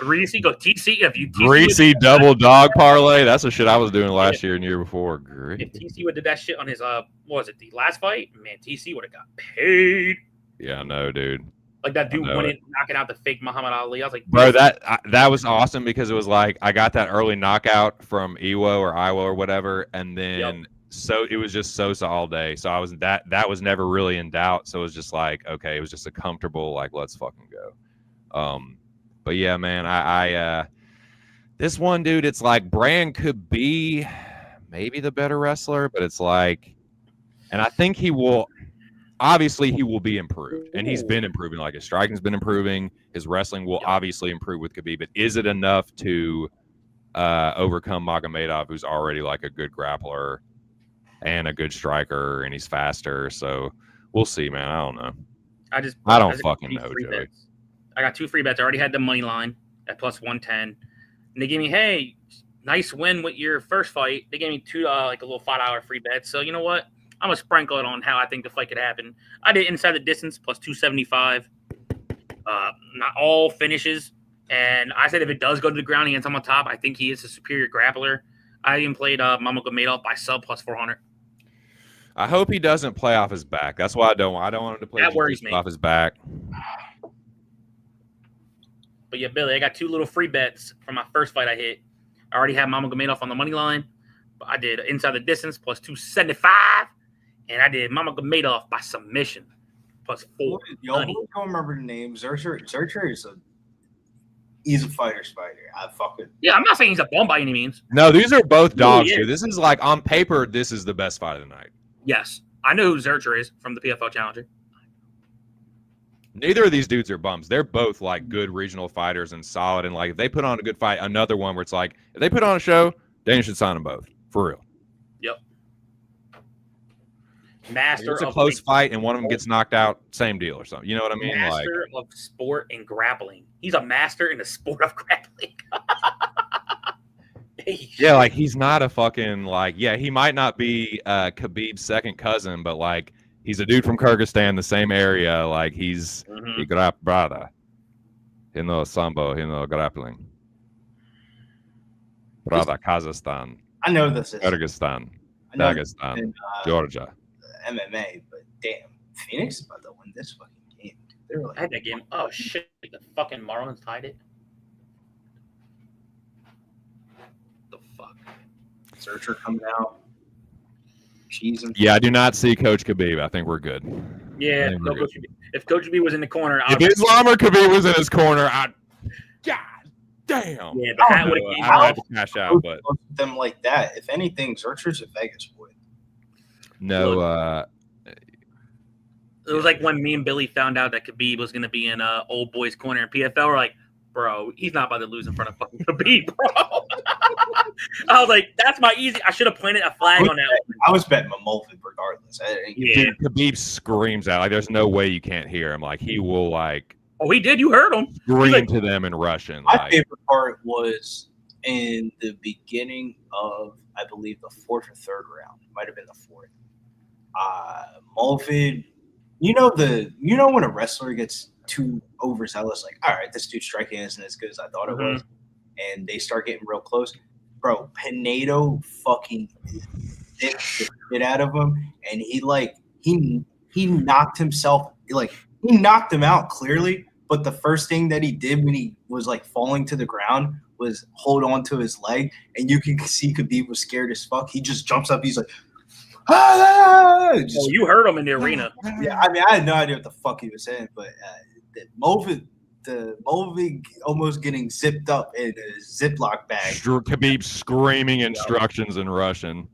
[SPEAKER 4] Reese, go TC. If you
[SPEAKER 5] Greasy double dog parlay. That's the shit I was doing last year and year before. Great.
[SPEAKER 4] If TC would have did that shit on his what was it, the last fight, man, TC would have got paid.
[SPEAKER 5] Yeah, no, dude.
[SPEAKER 4] Like that dude went in knocking out the fake Muhammad Ali. I was like,
[SPEAKER 5] bro, that was awesome because it was like I got that early knockout from Iwo or whatever, and then so it was just Sosa all day. So I was that was never really in doubt. So it was just like, okay, it was just a comfortable like let's fucking go. But yeah, man, I this one dude, it's like Brand could be maybe the better wrestler, but it's like, and I think he will be improved, and he's been improving. Like his striking's been improving, his wrestling will obviously improve with Khabib. But is it enough to overcome Magomedov, who's already like a good grappler and a good striker, and he's faster? So we'll see, man. I don't know. I don't fucking know, Joey.
[SPEAKER 4] I got 2 free bets. I already had the money line at plus 110. And they gave me, hey, nice win with your first fight. They gave me 2 like a little $5 free bet. So you know what? I'm gonna sprinkle it on how I think the fight could happen. I did inside the distance plus 275. Not all finishes. And I said if it does go to the ground, he ends on top. I think he is a superior grappler. I even played Magomedov by sub plus 400.
[SPEAKER 5] I hope he doesn't play off his back. That's why I don't want him to play off his back.
[SPEAKER 4] But yeah, Billy, I got 2 little free bets from my first fight I hit. I already had Magomedov on the money line. But I did inside the distance plus 275. And I did Magomedov by submission plus 400.
[SPEAKER 3] Yo, I don't remember the name. Zuer is he's a fighter's fighter.
[SPEAKER 4] Yeah, I'm not saying he's a bum by any means.
[SPEAKER 5] No, these are both dogs, dude. This is like on paper, this is the best fight of the night.
[SPEAKER 4] Yes. I know who Zuer is from the PFL Challenger.
[SPEAKER 5] Neither of these dudes are bums. They're both like good regional fighters and solid. And like if they put on a good fight, another one where it's like if they put on a show, Dana should sign them both for real.
[SPEAKER 4] Yep.
[SPEAKER 5] It's a close fight and one of them gets knocked out, same deal or something. You know what I mean?
[SPEAKER 4] Master of sport and grappling. He's a master in the sport of grappling.
[SPEAKER 5] Yeah, like he's not a fucking like he might not be Khabib's second cousin, but like. He's a dude from Kyrgyzstan, the same area. Like he's a brother. You know, sambo, grappling. Brother, Kazakhstan.
[SPEAKER 3] I know this is
[SPEAKER 5] Kyrgyzstan, Dagestan, Georgia.
[SPEAKER 3] MMA, but damn, Phoenix is about to win this fucking game. They were
[SPEAKER 4] I had that game. Oh shit! The fucking Marlins tied it. The fuck?
[SPEAKER 3] Searcher coming out. Cheese and
[SPEAKER 5] Yeah, I do not see Coach Khabib. I think we're good.
[SPEAKER 4] Yeah,
[SPEAKER 5] I think we're good.
[SPEAKER 4] if Coach B was in the corner,
[SPEAKER 5] If Islam or Khabib was in his corner, God damn.
[SPEAKER 4] Yeah, but that would
[SPEAKER 5] I don't have to cash out, but
[SPEAKER 3] them like that. If anything, Searcher's a Vegas boy.
[SPEAKER 5] no.
[SPEAKER 4] It was like when me and Billy found out that Khabib was going to be in Old Boys Corner in PFL. We're like, bro, he's not about to lose in front of fucking Khabib, bro. I was like, that's my easy. I should have planted a flag on that one.
[SPEAKER 3] I was betting Mamolfin regardless.
[SPEAKER 5] Dude, Khabib screams out. Like, there's no way you can't hear him. Like, he will, like,
[SPEAKER 4] oh, he did. You heard him.
[SPEAKER 5] Scream to them in Russian.
[SPEAKER 3] My favorite part was in the beginning of, I believe, the fourth or third round. It might have been the fourth. Mulvid, you know when a wrestler gets too overzealous, like, all right, this dude's striking isn't as good as I thought it was, and they start getting real close. Bro, Pinedo fucking hit the shit out of him, and he knocked himself, like, he knocked him out clearly, but the first thing that he did when he was like falling to the ground was hold on to his leg, and you can see Khabib was scared as fuck. He just jumps up, he's like,
[SPEAKER 4] just, you heard him in the arena.
[SPEAKER 3] Yeah, I mean, I had no idea what the fuck he was saying, but the Mulvig almost getting zipped up in a Ziploc bag.
[SPEAKER 5] Khabib screaming instructions in Russision.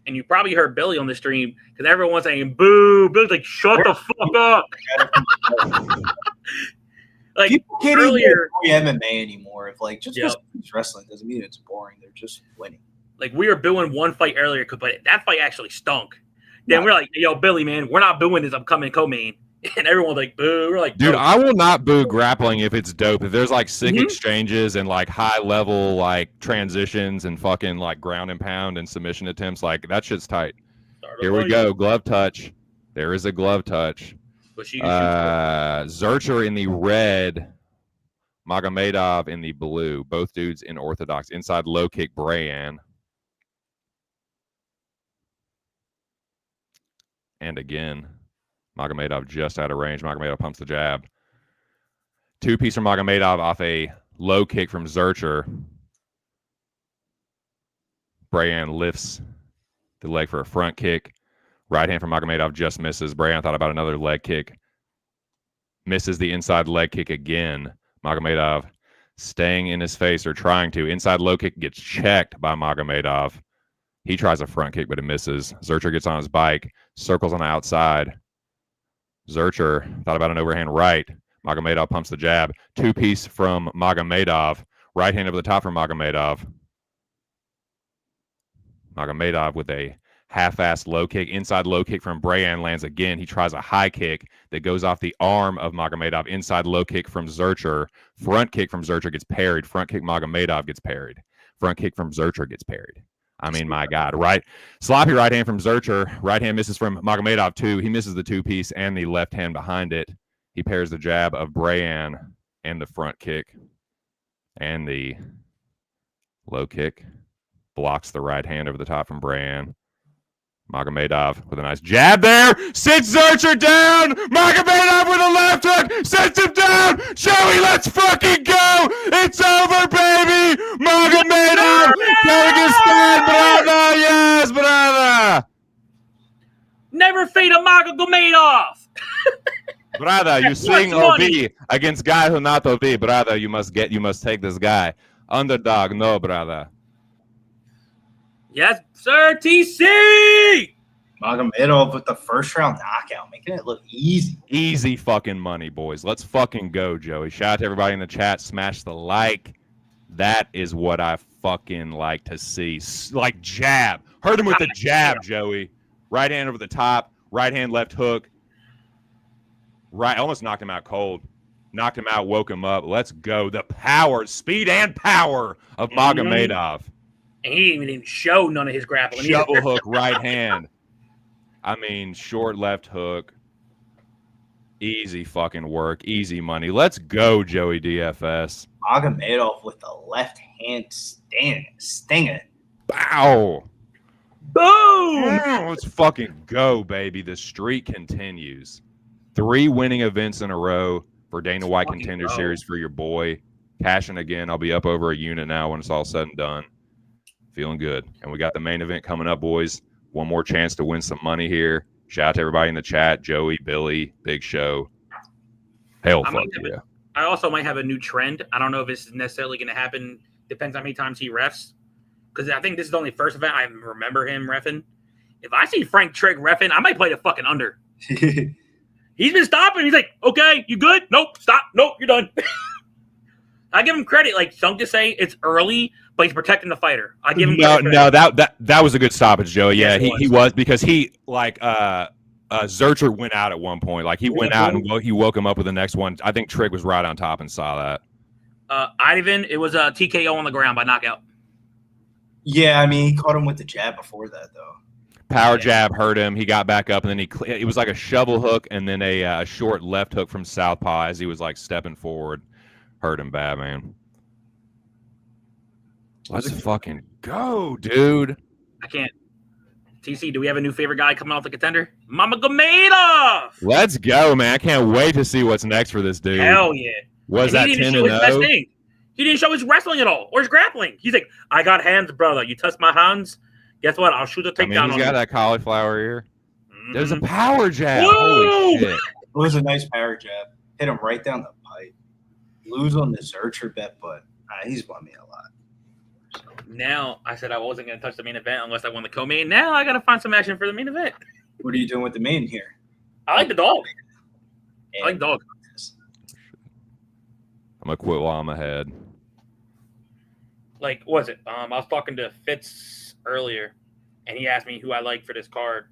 [SPEAKER 4] And you probably heard Billy on the stream because everyone's saying "boo." Billy's like, "Shut the fuck up!" Like
[SPEAKER 3] people can't
[SPEAKER 4] earlier,
[SPEAKER 3] even MMA anymore. If like just because it's wrestling doesn't mean it's boring. They're just winning.
[SPEAKER 4] Like we were booing one fight earlier, but that fight actually stunk. Then we're like, "Yo, Billy, man, we're not booing this upcoming co-main." And everyone's like, boo. We're like,
[SPEAKER 5] dude, I will not boo grappling if it's dope. If there's like sick exchanges and like high level like transitions and fucking like ground and pound and submission attempts, like that shit's tight. Here we go. Glove touch. There is a glove touch. Zurcher in the red, Magomedov in the blue. Both dudes in orthodox. Inside low kick, Brayan. And again, Magomedov just out of range. Magomedov pumps the jab. Two-piece from Magomedov off a low kick from Zurcher. Brayan lifts the leg for a front kick. Right hand from Magomedov just misses. Brayan thought about another leg kick. Misses the inside leg kick again. Magomedov staying in his face or trying to. Inside low kick gets checked by Magomedov. He tries a front kick, but it misses. Zurcher gets on his bike. Circles on the outside. Zurcher thought about an overhand right. Magomedov pumps the jab. Two-piece from Magomedov. Right hand over the top from Magomedov. Magomedov with a half-assed low kick. Inside low kick from Brayan lands again. He tries a high kick that goes off the arm of Magomedov. Inside low kick from Zurcher. Front kick from Zurcher gets parried. Front kick Magomedov gets parried. Front kick from Zurcher gets parried. I mean, my God, right? Sloppy right hand from Zurcher. Right hand misses from Magomedov, too. He misses the two-piece and the left hand behind it. He pairs the jab of Brayan and the front kick. And the low kick blocks the right hand over the top from Brayan. Magomedov with a nice jab there. Sits Zurcher down. Magomedov with a left hook. Sets him down. Joey, let's fucking go. It's over, baby. Magomedov. Kyrgyzstan, brother. Yes, brother.
[SPEAKER 4] Never fade a Magomedov.
[SPEAKER 5] Brother, you sing OB against guy who not OB. Brother, you must take this guy. Underdog, no, brother.
[SPEAKER 4] Yes, sir, TC!
[SPEAKER 3] Magomedov with the first round knockout, making it look easy.
[SPEAKER 5] Easy fucking money, boys. Let's fucking go, Joey. Shout out to everybody in the chat. Smash the like. That is what I fucking like to see. Like jab. Hurt him with the jab, Joey. Right hand over the top. Right hand left hook. Right, almost knocked him out cold. Knocked him out, woke him up. Let's go. The power, speed and power of Magomedov.
[SPEAKER 4] And he didn't even show none of his grappling.
[SPEAKER 5] Shovel hook, right hand. I mean, short left hook. Easy fucking work. Easy money. Let's go, Joey DFS.
[SPEAKER 3] Magomedov with the left hand stinger.
[SPEAKER 5] Bow.
[SPEAKER 4] Boom!
[SPEAKER 5] Let's fucking go, baby. The streak continues. 3 winning events in a row for Dana White
[SPEAKER 4] Fucking
[SPEAKER 5] Contender
[SPEAKER 4] bro.
[SPEAKER 5] Series for your boy. Cashing again. I'll be up over a unit now when it's all said and done. Feeling good. And we got the main event coming up, boys. One more chance to win some money here. Shout out to everybody in the chat. Joey, Billy, Big Show. Hell, fuck yeah.
[SPEAKER 4] I also might have a new trend. I don't know if this is necessarily going to happen. Depends on how many times he refs. Because I think this is the only first event I remember him reffing. If I see Frank Trigg reffing, I might play the fucking under. He's been stopping. He's like, okay, you good? Nope, stop. Nope, you're done. I give him credit. Like, some to say it's early, but he's protecting the fighter. I give him credit.
[SPEAKER 5] No, that was a good stoppage, Joey. Yeah, he was because he like Zurcher went out at one point. Like he went out and he woke him up with the next one. I think Trigg was right on top and saw that.
[SPEAKER 4] Ivan, it was a TKO on the ground by knockout.
[SPEAKER 3] Yeah, I mean, he caught him with the jab before that, though.
[SPEAKER 5] Power jab hurt him. He got back up, and then it was like a shovel hook and then a short left hook from southpaw as he was like stepping forward. Hurt him bad, man. Let's fucking go, dude.
[SPEAKER 4] I can't. TC, do we have a new favorite guy coming off the Contender? Magomedov!
[SPEAKER 5] Let's go, man. I can't wait to see what's next for this dude.
[SPEAKER 4] Hell yeah.
[SPEAKER 5] Was that 10-0?
[SPEAKER 4] He didn't show his wrestling at all or his grappling. He's like, I got hands, brother. You touch my hands, guess what? I'll shoot a takedown.
[SPEAKER 5] He's got that cauliflower ear.
[SPEAKER 4] Mm-hmm.
[SPEAKER 5] There's a power jab.
[SPEAKER 4] Woo!
[SPEAKER 5] Holy shit.
[SPEAKER 3] It was a nice power jab. Hit him right down the pipe. Lose on the Zurcher bet, but he's won me a lot.
[SPEAKER 4] Now, I said I wasn't going to touch the main event unless I won the co-main. Now I got to find some action for the main event.
[SPEAKER 3] What are you doing with the main here?
[SPEAKER 4] I like the dog. I like dog.
[SPEAKER 5] I'm going to quit while I'm ahead.
[SPEAKER 4] Like, what was it? I was talking to Fitz earlier, and he asked me who I like for this card.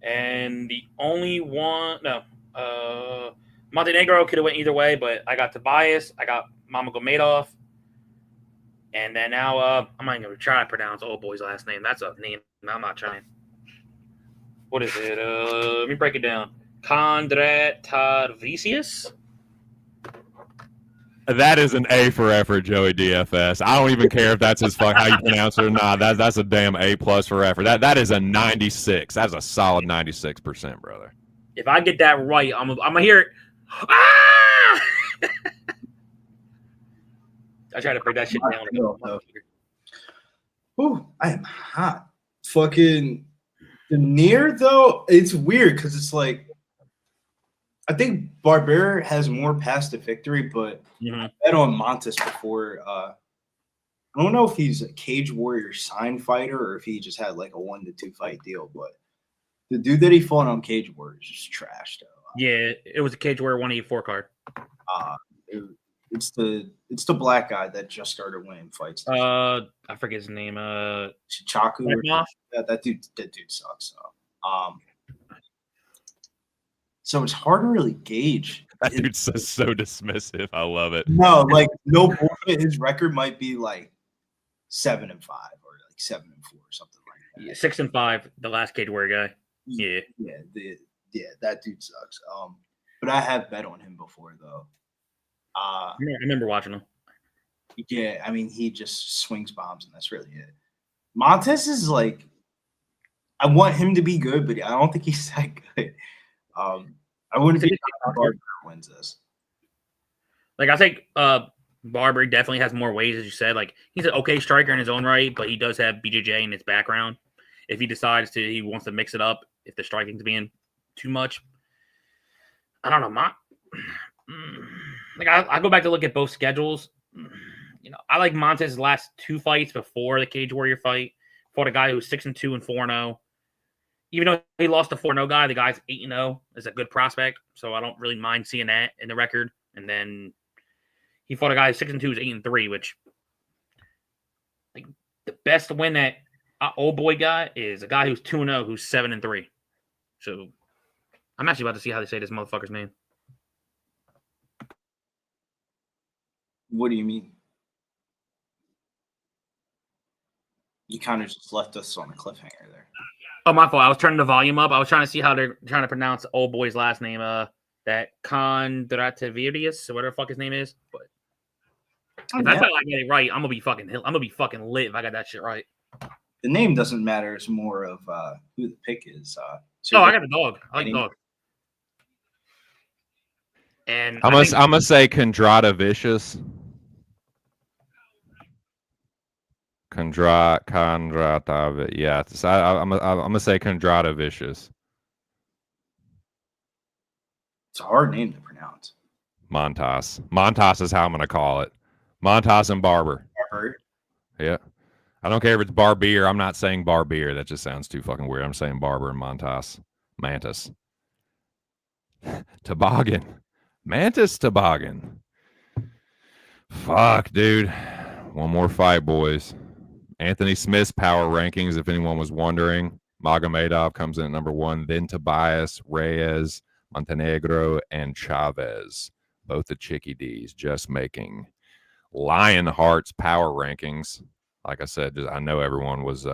[SPEAKER 4] And the only one, Montenegro could have went either way, but I got Tobias, I got Magomedov, and then now I'm not going to try to pronounce old boy's last name. That's a name. I'm not trying. What is it? Let me break it down. Contender.
[SPEAKER 5] That is an A for effort, Joey DFS. I don't even care if that's how you pronounce it or not. That's a damn A+ for effort. That is a 96. That's a solid 96%, brother.
[SPEAKER 4] If I get that right, I'm gonna hear it. Ah! I try to break that shit down.
[SPEAKER 3] Ooh, I am hot. Fucking the near though, it's weird because it's like I think Barbera has more paths to victory, but I bet on Montes before. I don't know if he's a Cage Warrior sign fighter or if he just had like a 1-2 fight deal, but the dude that he fought on Cage Warrior is just trash, though.
[SPEAKER 4] Yeah, it was a Cage Warrior 184 card.
[SPEAKER 3] It's the black guy that just started winning fights.
[SPEAKER 4] I forget his name.
[SPEAKER 3] Chichaku. That dude sucks. So it's hard to really gauge.
[SPEAKER 5] That dude's so dismissive. I love it.
[SPEAKER 3] No, like no bullshit. His record might be like 7-5 or like 7-4 or something like that.
[SPEAKER 4] Yeah, 6-5. The last Cage Warrior guy. Yeah,
[SPEAKER 3] that dude sucks. But I have bet on him before though.
[SPEAKER 4] I remember watching him.
[SPEAKER 3] Yeah, I mean he just swings bombs and that's really it. Montes is like, I want him to be good, but I don't think he's that good. I wouldn't be Barber wins this.
[SPEAKER 4] Like I think Barber definitely has more ways, as you said. Like he's an okay striker in his own right, but he does have BJJ in his background. If he decides he wants to mix it up, if the striking's being too much, I don't know. I go back to look at both schedules. You know, I like Montes' last 2 fights before the Cage Warrior fight. Fought a guy who's 6-2 and 4-0. Even though he lost the 4-0 guy, the guy's 8-0 is a good prospect. So I don't really mind seeing that in the record. And then he fought a guy who's 6-2 who's 8-3, which like the best win that old boy got is a guy who's 2-0 who's 7-3. So I'm actually about to see how they say this motherfucker's name.
[SPEAKER 3] What do you mean? You kind of just left us on a cliffhanger there.
[SPEAKER 4] Oh, my fault. I was turning the volume up. I was trying to see how they're trying to pronounce old boy's last name. That Contender, or whatever the fuck his name is. But if I felt like I get it right, I'm gonna be fucking lit if I got that shit right.
[SPEAKER 3] The name doesn't matter. It's more of who the pick is.
[SPEAKER 4] I got the dog. I like the dog. And
[SPEAKER 5] I'm gonna say Kondrata Vicious. Kondrata. Yeah, I'm gonna say Kondrata Vicious.
[SPEAKER 3] It's a hard name to pronounce.
[SPEAKER 5] Montas. Montas is how I'm gonna call it. Montas and Barber. Yeah. I don't care if it's Barbier. I'm not saying Barbier. That just sounds too fucking weird. I'm saying Barber and Montas. Mantis. Toboggan. Mantis Toboggan. Fuck, dude. One more fight, boys. Anthony Smith's power rankings, if anyone was wondering. Magomedov comes in at number 1, then Tobias, Reyes, Montenegro, and Chavez. Both the Chicky D's just making Lionheart's power rankings. Like I said, I know everyone was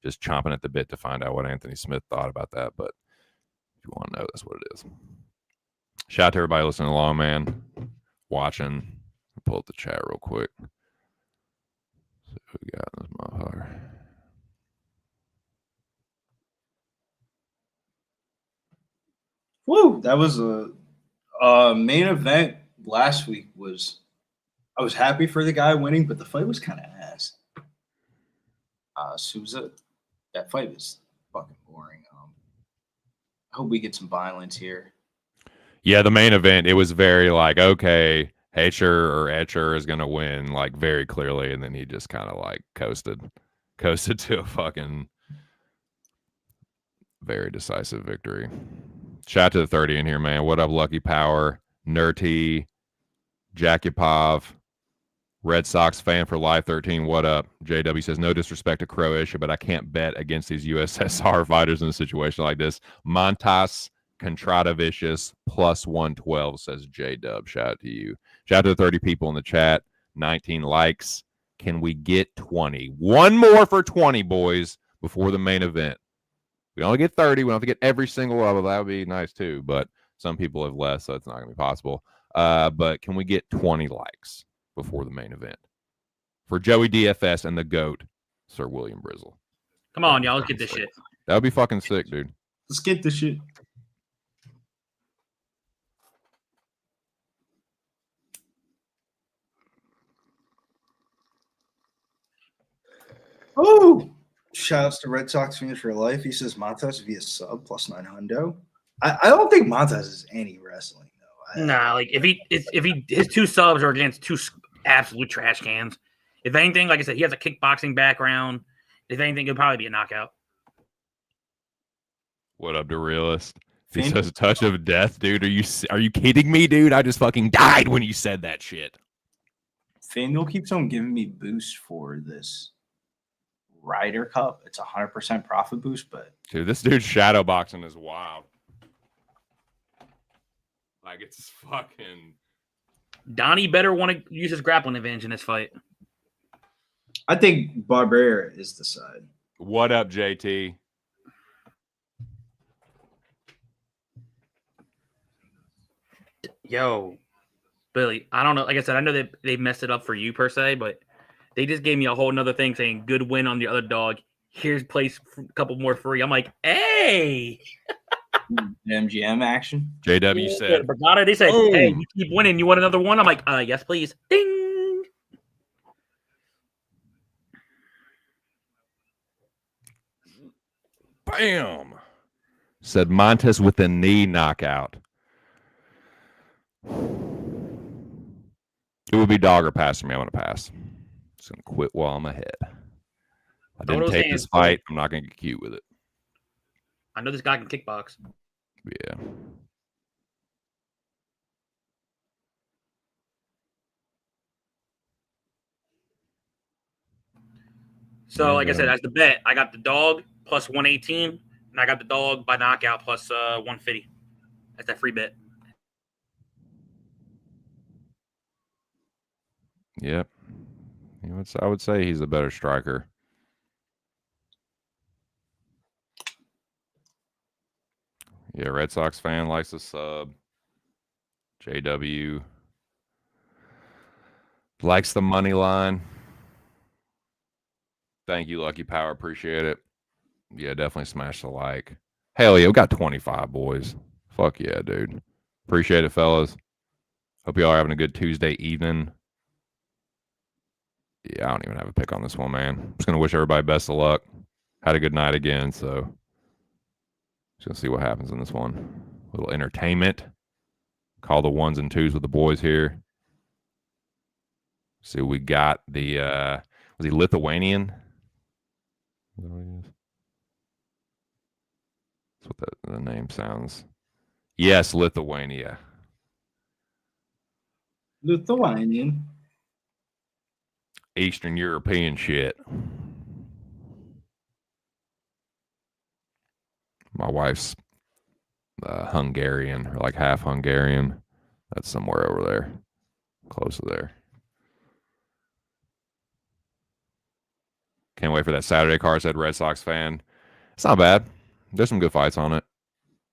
[SPEAKER 5] just chomping at the bit to find out what Anthony Smith thought about that, but if you want to know, that's what it is. Shout out to everybody listening along, man. Watching. Pull up the chat real quick. See what we got in this motherfucker.
[SPEAKER 3] Woo! That was a main event last week. I was happy for the guy winning, but the fight was kind of ass. Souza, that fight was fucking boring. I hope we get some violence here. Yeah,
[SPEAKER 5] the main event, it was very like, okay, Etcher is gonna win like very clearly, and then he just kind of like coasted to a fucking very decisive victory. Shout out to the 30 in here, man. What up, Lucky Power, Nerty, Jakupov, Red Sox fan for life 13. What up? JW says, no disrespect to Croatia, but I can't bet against these USSR fighters in a situation like this. Montas Contrata Vicious plus 112, says J-Dub. Shout out to you. Shout out to the 30 people in the chat. 19 likes. Can we get 20? One more for 20, boys, before the main event. We only get 30. We don't have to get every single one. That would be nice too, but some people have less, so it's not going to be possible. But can we get 20 likes before the main event for Joey DFS and the GOAT, Sir William Brizzle?
[SPEAKER 4] Come on, y'all. Let's get this shit.
[SPEAKER 5] That would be fucking sick, dude.
[SPEAKER 3] Let's get this shit. Oh, shouts to Red Sox fans for life. He says Montas via sub plus 900. I don't think Montas is any wrestling though.
[SPEAKER 4] Nah, like if his 2 subs are against 2 absolute trash cans. If anything, like I said, he has a kickboxing background. If anything, it'll probably be a knockout.
[SPEAKER 5] What up, the realist? He says a touch of death, dude. Are you kidding me, dude? I just fucking died when you said that shit.
[SPEAKER 3] FanDuel keeps on giving me boosts for this Ryder Cup. It's 100% profit boost, but
[SPEAKER 5] dude, this dude's shadow boxing is wild. Like it's fucking.
[SPEAKER 4] Donnie better want to use his grappling advantage in this fight.
[SPEAKER 3] I think Barber is the side.
[SPEAKER 5] What up, JT?
[SPEAKER 4] Yo, Billy, I don't know. Like I said, I know that they messed it up for you per se, but they just gave me a whole nother thing saying good win on the other dog. Here's place a couple more free. I'm like, hey.
[SPEAKER 3] MGM action.
[SPEAKER 5] JW said.
[SPEAKER 4] Brigada, they said, hey, you keep winning. You want another one? I'm like, yes, please. Ding.
[SPEAKER 5] Bam. Said Montes with a knee knockout. It would be dog or pass for me. I'm going to pass. Just going to quit while I'm ahead. I didn't take this fight. I'm not going to get cute with it.
[SPEAKER 4] I know this guy can kickbox.
[SPEAKER 5] Yeah.
[SPEAKER 4] So, like I said, as the bet, I got the dog plus 118, and I got the dog by knockout plus 150. That's that free bet.
[SPEAKER 5] Yep. I would say he's a better striker. Yeah, Red Sox fan likes a sub. JW likes the money line. Thank you, Lucky Power. Appreciate it. Yeah, definitely smash the like. Hell yeah, we got 25 boys. Fuck yeah, dude. Appreciate it, fellas. Hope y'all are having a good Tuesday evening. Yeah, I don't even have a pick on this one, man. I'm just going to wish everybody best of luck. Had a good night again, so just going to see what happens in this one. A little entertainment. Call the ones and twos with the boys here. See, we got the, was he Lithuanian? Is that what he is? That's what the name sounds. Yes, Lithuania.
[SPEAKER 3] Lithuanian.
[SPEAKER 5] Eastern European shit. My wife's Hungarian, or like half Hungarian. That's somewhere over there. Close to there. Can't wait for that Saturday card, said Red Sox fan. It's not bad. There's some good fights on it.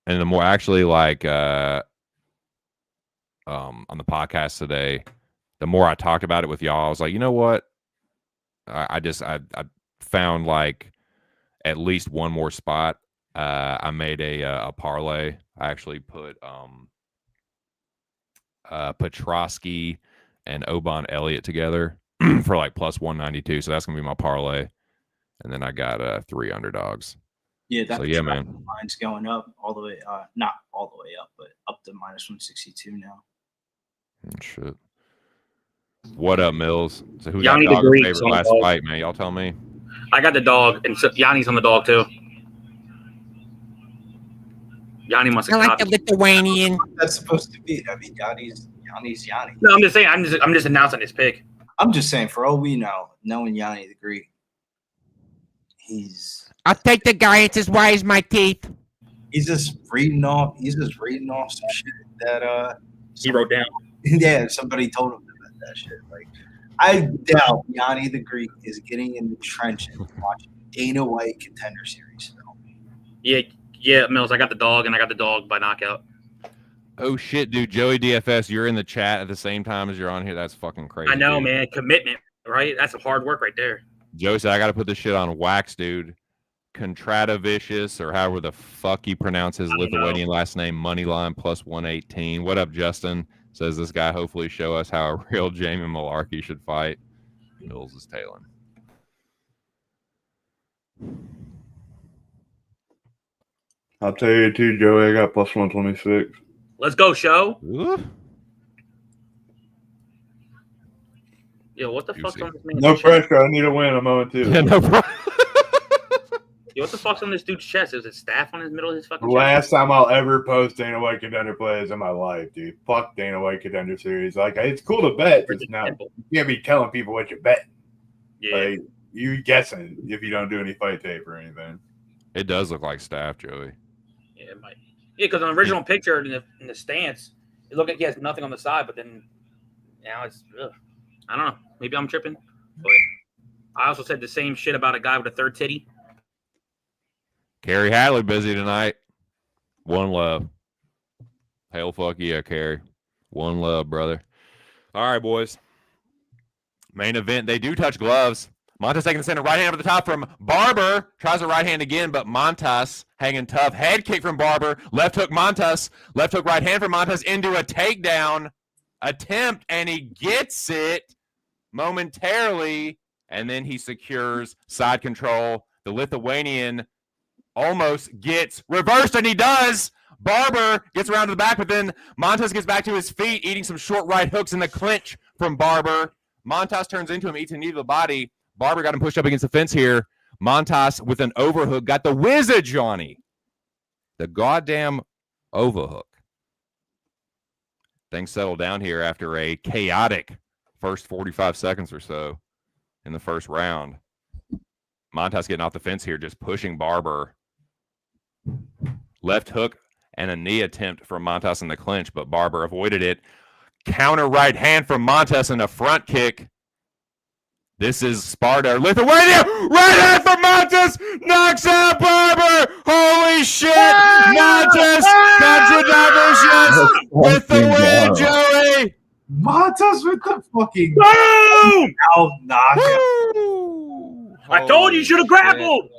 [SPEAKER 5] And the more actually like on the podcast today, the more I talked about it with y'all, I was like, you know what? I found like at least one more spot. I made a parlay. I actually put Petrosky and Oban Elliott together for like plus 192. So that's gonna be my parlay. And then I got 3 underdogs.
[SPEAKER 3] Yeah, that's
[SPEAKER 5] so yeah, man.
[SPEAKER 3] Mine's going up all the way, not all the way up, but up to minus 162 now.
[SPEAKER 5] Shit. What up, Mills? So who
[SPEAKER 4] Yanni
[SPEAKER 5] got
[SPEAKER 4] the
[SPEAKER 5] dog
[SPEAKER 4] Greek
[SPEAKER 5] favorite
[SPEAKER 4] on
[SPEAKER 5] last
[SPEAKER 4] dog.
[SPEAKER 5] fight, man? Y'all tell me.
[SPEAKER 4] I got the dog, and so Yanni's on the dog too. Yanni must
[SPEAKER 6] I
[SPEAKER 4] have
[SPEAKER 6] like the
[SPEAKER 4] copied.
[SPEAKER 6] Lithuanian.
[SPEAKER 3] That's supposed to be. I mean, Yanni's Yanni.
[SPEAKER 4] No, I'm just saying. I'm just announcing this pick.
[SPEAKER 3] I'm just saying, for all we know, knowing Yanni the Greek,
[SPEAKER 6] I'll take the guy. It's as wide as my teeth.
[SPEAKER 3] he's just reading off some shit that
[SPEAKER 4] He wrote down.
[SPEAKER 3] yeah, somebody told him about that shit. Like, I doubt Yanni the Greek is getting in the trenches watching Dana White Contender Series film.
[SPEAKER 4] Yeah, Mills. I got the dog, and I got the dog by knockout.
[SPEAKER 5] Oh shit, dude! Joey DFS, you're in the chat at the same time as you're on here. That's fucking crazy.
[SPEAKER 4] I know,
[SPEAKER 5] dude.
[SPEAKER 4] man. Commitment, right? That's some hard work right there.
[SPEAKER 5] Joey said I got to put this shit on wax, dude. Contratavicius, or however the fuck you pronounce his Lithuanian last name, Moneyline plus 118. What up, Justin? Says this guy hopefully show us how a real Jamie Malarkey should fight. Mills is tailing.
[SPEAKER 1] I'll tell you too, Joey. I got plus 126.
[SPEAKER 4] Let's go, show.
[SPEAKER 5] Ooh.
[SPEAKER 4] Yo, what the fuck's
[SPEAKER 5] Juicy.
[SPEAKER 4] on this man's
[SPEAKER 1] No
[SPEAKER 4] chest?
[SPEAKER 1] pressure. I need a win. I'm 0-2.
[SPEAKER 5] Yeah, no problem.
[SPEAKER 4] Yo, what the fuck's on this dude's chest? Is it staff on his middle of his fucking chest?
[SPEAKER 1] Last time I'll ever post Dana White Contender plays in my life, dude. Fuck Dana White Contender Series. Like, it's cool to bet.
[SPEAKER 4] Where's
[SPEAKER 1] Just
[SPEAKER 4] the
[SPEAKER 1] now,
[SPEAKER 4] temple?
[SPEAKER 1] you can't be telling people what you're betting.
[SPEAKER 4] Yeah.
[SPEAKER 1] Like, you guessing if you don't do any fight tape or anything.
[SPEAKER 5] It does look like staff, Joey.
[SPEAKER 4] Yeah, it might. Yeah, because on the original picture in the stance, it looked like he has nothing on the side, but then now it's, I don't know. Maybe I'm tripping. But I also said the same shit about a guy with a third titty.
[SPEAKER 5] Carrie Hadley busy tonight. One love. Hell fuck yeah, Carrie. One love, brother. All right, boys. Main event. They do touch gloves. Montas taking the center. Right hand over the top from Barber. Tries the right hand again, but Montas hanging tough. Head kick from Barber. Left hook Montas. Left hook right hand from Montas into a takedown attempt, and he gets it momentarily, and then he secures side control. The Lithuanian almost gets reversed, and he does. Barber gets around to the back, but then Montas gets back to his feet, eating some short right hooks in the clinch from Barber. Montas turns into him, eats a knee to the body. Barber got him pushed up against the fence here. Montas with an overhook got the wizard, Johnny. The goddamn overhook. Things settled down here after a chaotic first 45 seconds or so in the first round. Montas getting off the fence here, just pushing Barber. Left hook and a knee attempt from Montas in the clinch, but Barber avoided it. Counter right hand from Montas and a front kick. This is Sparta. Lithuania! Right hand from Montas! Knocks out Barber! Holy shit! Montas! Contradavicius! With the win, Joey!
[SPEAKER 3] Montas with the fucking
[SPEAKER 4] Boom!
[SPEAKER 3] out knockout.
[SPEAKER 5] Woo!
[SPEAKER 4] I told you should have
[SPEAKER 5] Holy
[SPEAKER 4] grappled.
[SPEAKER 5] shit.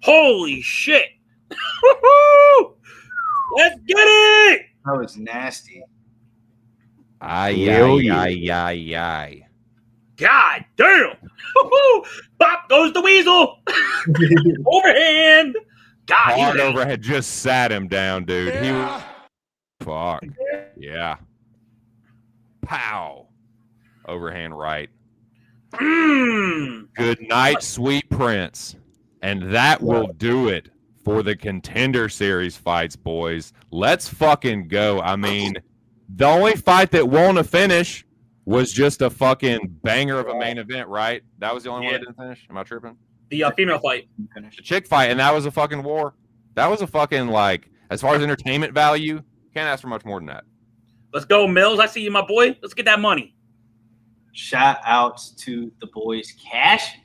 [SPEAKER 4] Holy shit. Woo-hoo! Let's get it!
[SPEAKER 3] That was nasty.
[SPEAKER 5] Ay.
[SPEAKER 4] God damn! Bop goes the weasel. Overhand. God,
[SPEAKER 5] Hard overhead. Just sat him down, dude. He was fuck. Yeah. Pow. Overhand right. Good night, sweet prince. And that will do it for the Contender Series fights, boys. Let's fucking go. I mean, the only fight that won a finish was just a fucking banger of a main event, right? That was the only one that didn't finish? Am I tripping?
[SPEAKER 4] The female fight.
[SPEAKER 5] The chick fight, and that was a fucking war. That was a fucking, like, as far as entertainment value, can't ask for much more than that.
[SPEAKER 4] Let's go, Mills. I see you, my boy. Let's get that money.
[SPEAKER 3] Shout outs to the boys Cash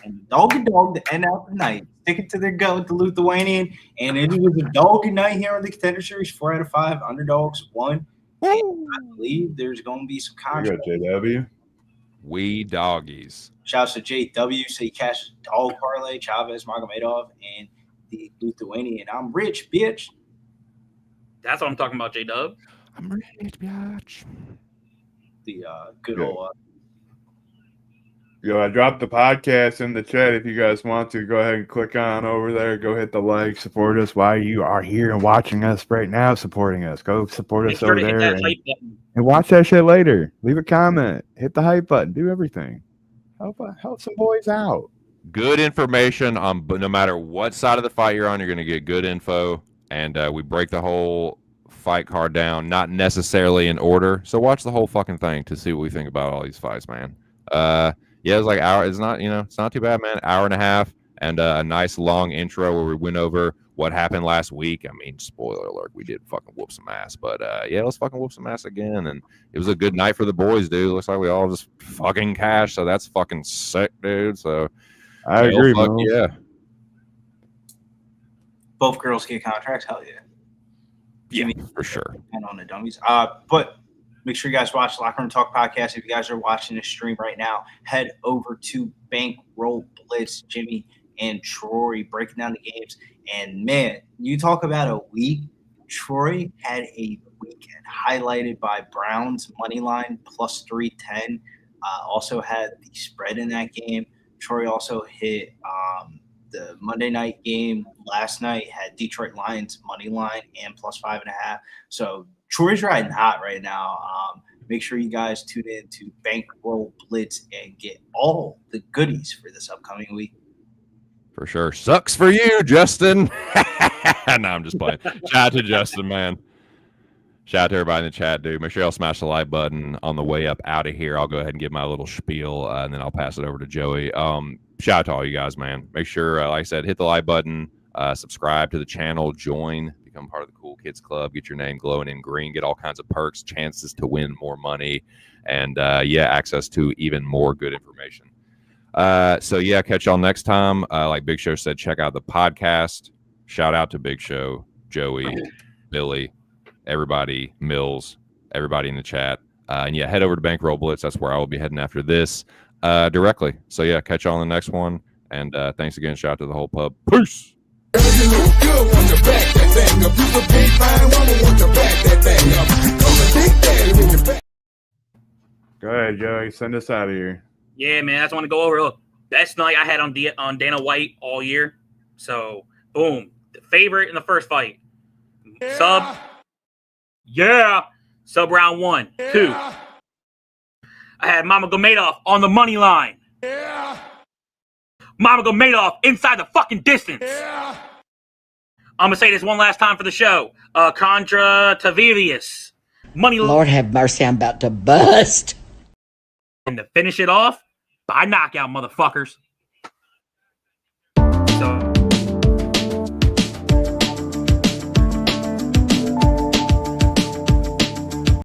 [SPEAKER 3] and Dog to end out the night. Sticking to their gut with the Lithuanian. And it was a dog night here on the Contender Series. 4 out of 5 underdogs won. I believe there's going to be some contract.
[SPEAKER 1] JW.
[SPEAKER 5] We doggies.
[SPEAKER 3] Shouts to JW. So he cashed dog parlay, Chavez, Magomedov, and the Lithuanian. I'm rich, bitch.
[SPEAKER 4] That's what I'm talking about, J-Dub.
[SPEAKER 5] I'm rich, bitch.
[SPEAKER 3] The good old.
[SPEAKER 1] Yo, I dropped the podcast in the chat. If you guys want to, go ahead and click on over there. Go hit the like, support us while you are here and watching us right now, supporting us. Go support us over there and watch that shit later. Leave a comment, hit the hype button, do everything. Help some boys out.
[SPEAKER 5] Good information on, but no matter what side of the fight you're on, you're going to get good info. And we break the whole fight card down, not necessarily in order. So watch the whole fucking thing to see what we think about all these fights, man. Yeah, it was like hour. It's not, it's not too bad, man. Hour and a half and a nice long intro where we went over what happened last week. I mean, spoiler alert, we did fucking whoop some ass, but yeah, let's fucking whoop some ass again. And it was a good night for the boys, dude. Looks like we all just fucking cashed, so that's fucking sick, dude. So
[SPEAKER 1] I agree,
[SPEAKER 5] fuck
[SPEAKER 1] man.
[SPEAKER 5] Yeah.
[SPEAKER 3] Both girls get contracts. Hell yeah.
[SPEAKER 5] Yeah, for sure.
[SPEAKER 3] And on the dummies. But make sure you guys watch Locker Room Talk podcast. If you guys are watching this stream right now, head over to Bankroll Blitz, Jimmy and Troy breaking down the games. And man, you talk about a week. Troy had a weekend highlighted by Brown's money line plus 310. Also had the spread in that game. Troy also hit the Monday night game last night, had Detroit Lions money line and plus 5.5. So Troy's riding hot right now. Make sure you guys tune in to Bankroll Blitz and get all the goodies for this upcoming week.
[SPEAKER 5] For sure. Sucks for you, Justin. No, I'm just playing. Shout out to Justin, man. Shout out to everybody in the chat, dude. Make sure y'all smash the like button on the way up out of here. I'll go ahead and give my little spiel, and then I'll pass it over to Joey. Shout out to all you guys, man. Make sure, like I said, hit the like button, subscribe to the channel, join, become part of the Cool Kids Club, get your name glowing in green, get all kinds of perks, chances to win more money, and, yeah, access to even more good information. So, yeah, catch y'all next time. Like Big Show said, check out the podcast. Shout out to Big Show, Joey, Billy, everybody, Mills, everybody in the chat. And, yeah, head over to Bankroll Blitz. That's where I will be heading after this. Directly. So yeah, catch y'all on the next one. And thanks again. Shout out to the whole pub. Peace.
[SPEAKER 1] Go ahead, Joey. Send us out of here.
[SPEAKER 4] Yeah, man. I just want to go over. Look, best night I had on Dana White all year. So boom, the favorite in the first fight. Yeah. Sub round 1, 2. I had Magomedov on the money line. Yeah. Magomedov inside the fucking distance. Yeah. I'm going to say this one last time for the show. Contra Tobias. Money line.
[SPEAKER 6] Lord have mercy, I'm about to bust.
[SPEAKER 4] And to finish it off, by knockout, motherfuckers. So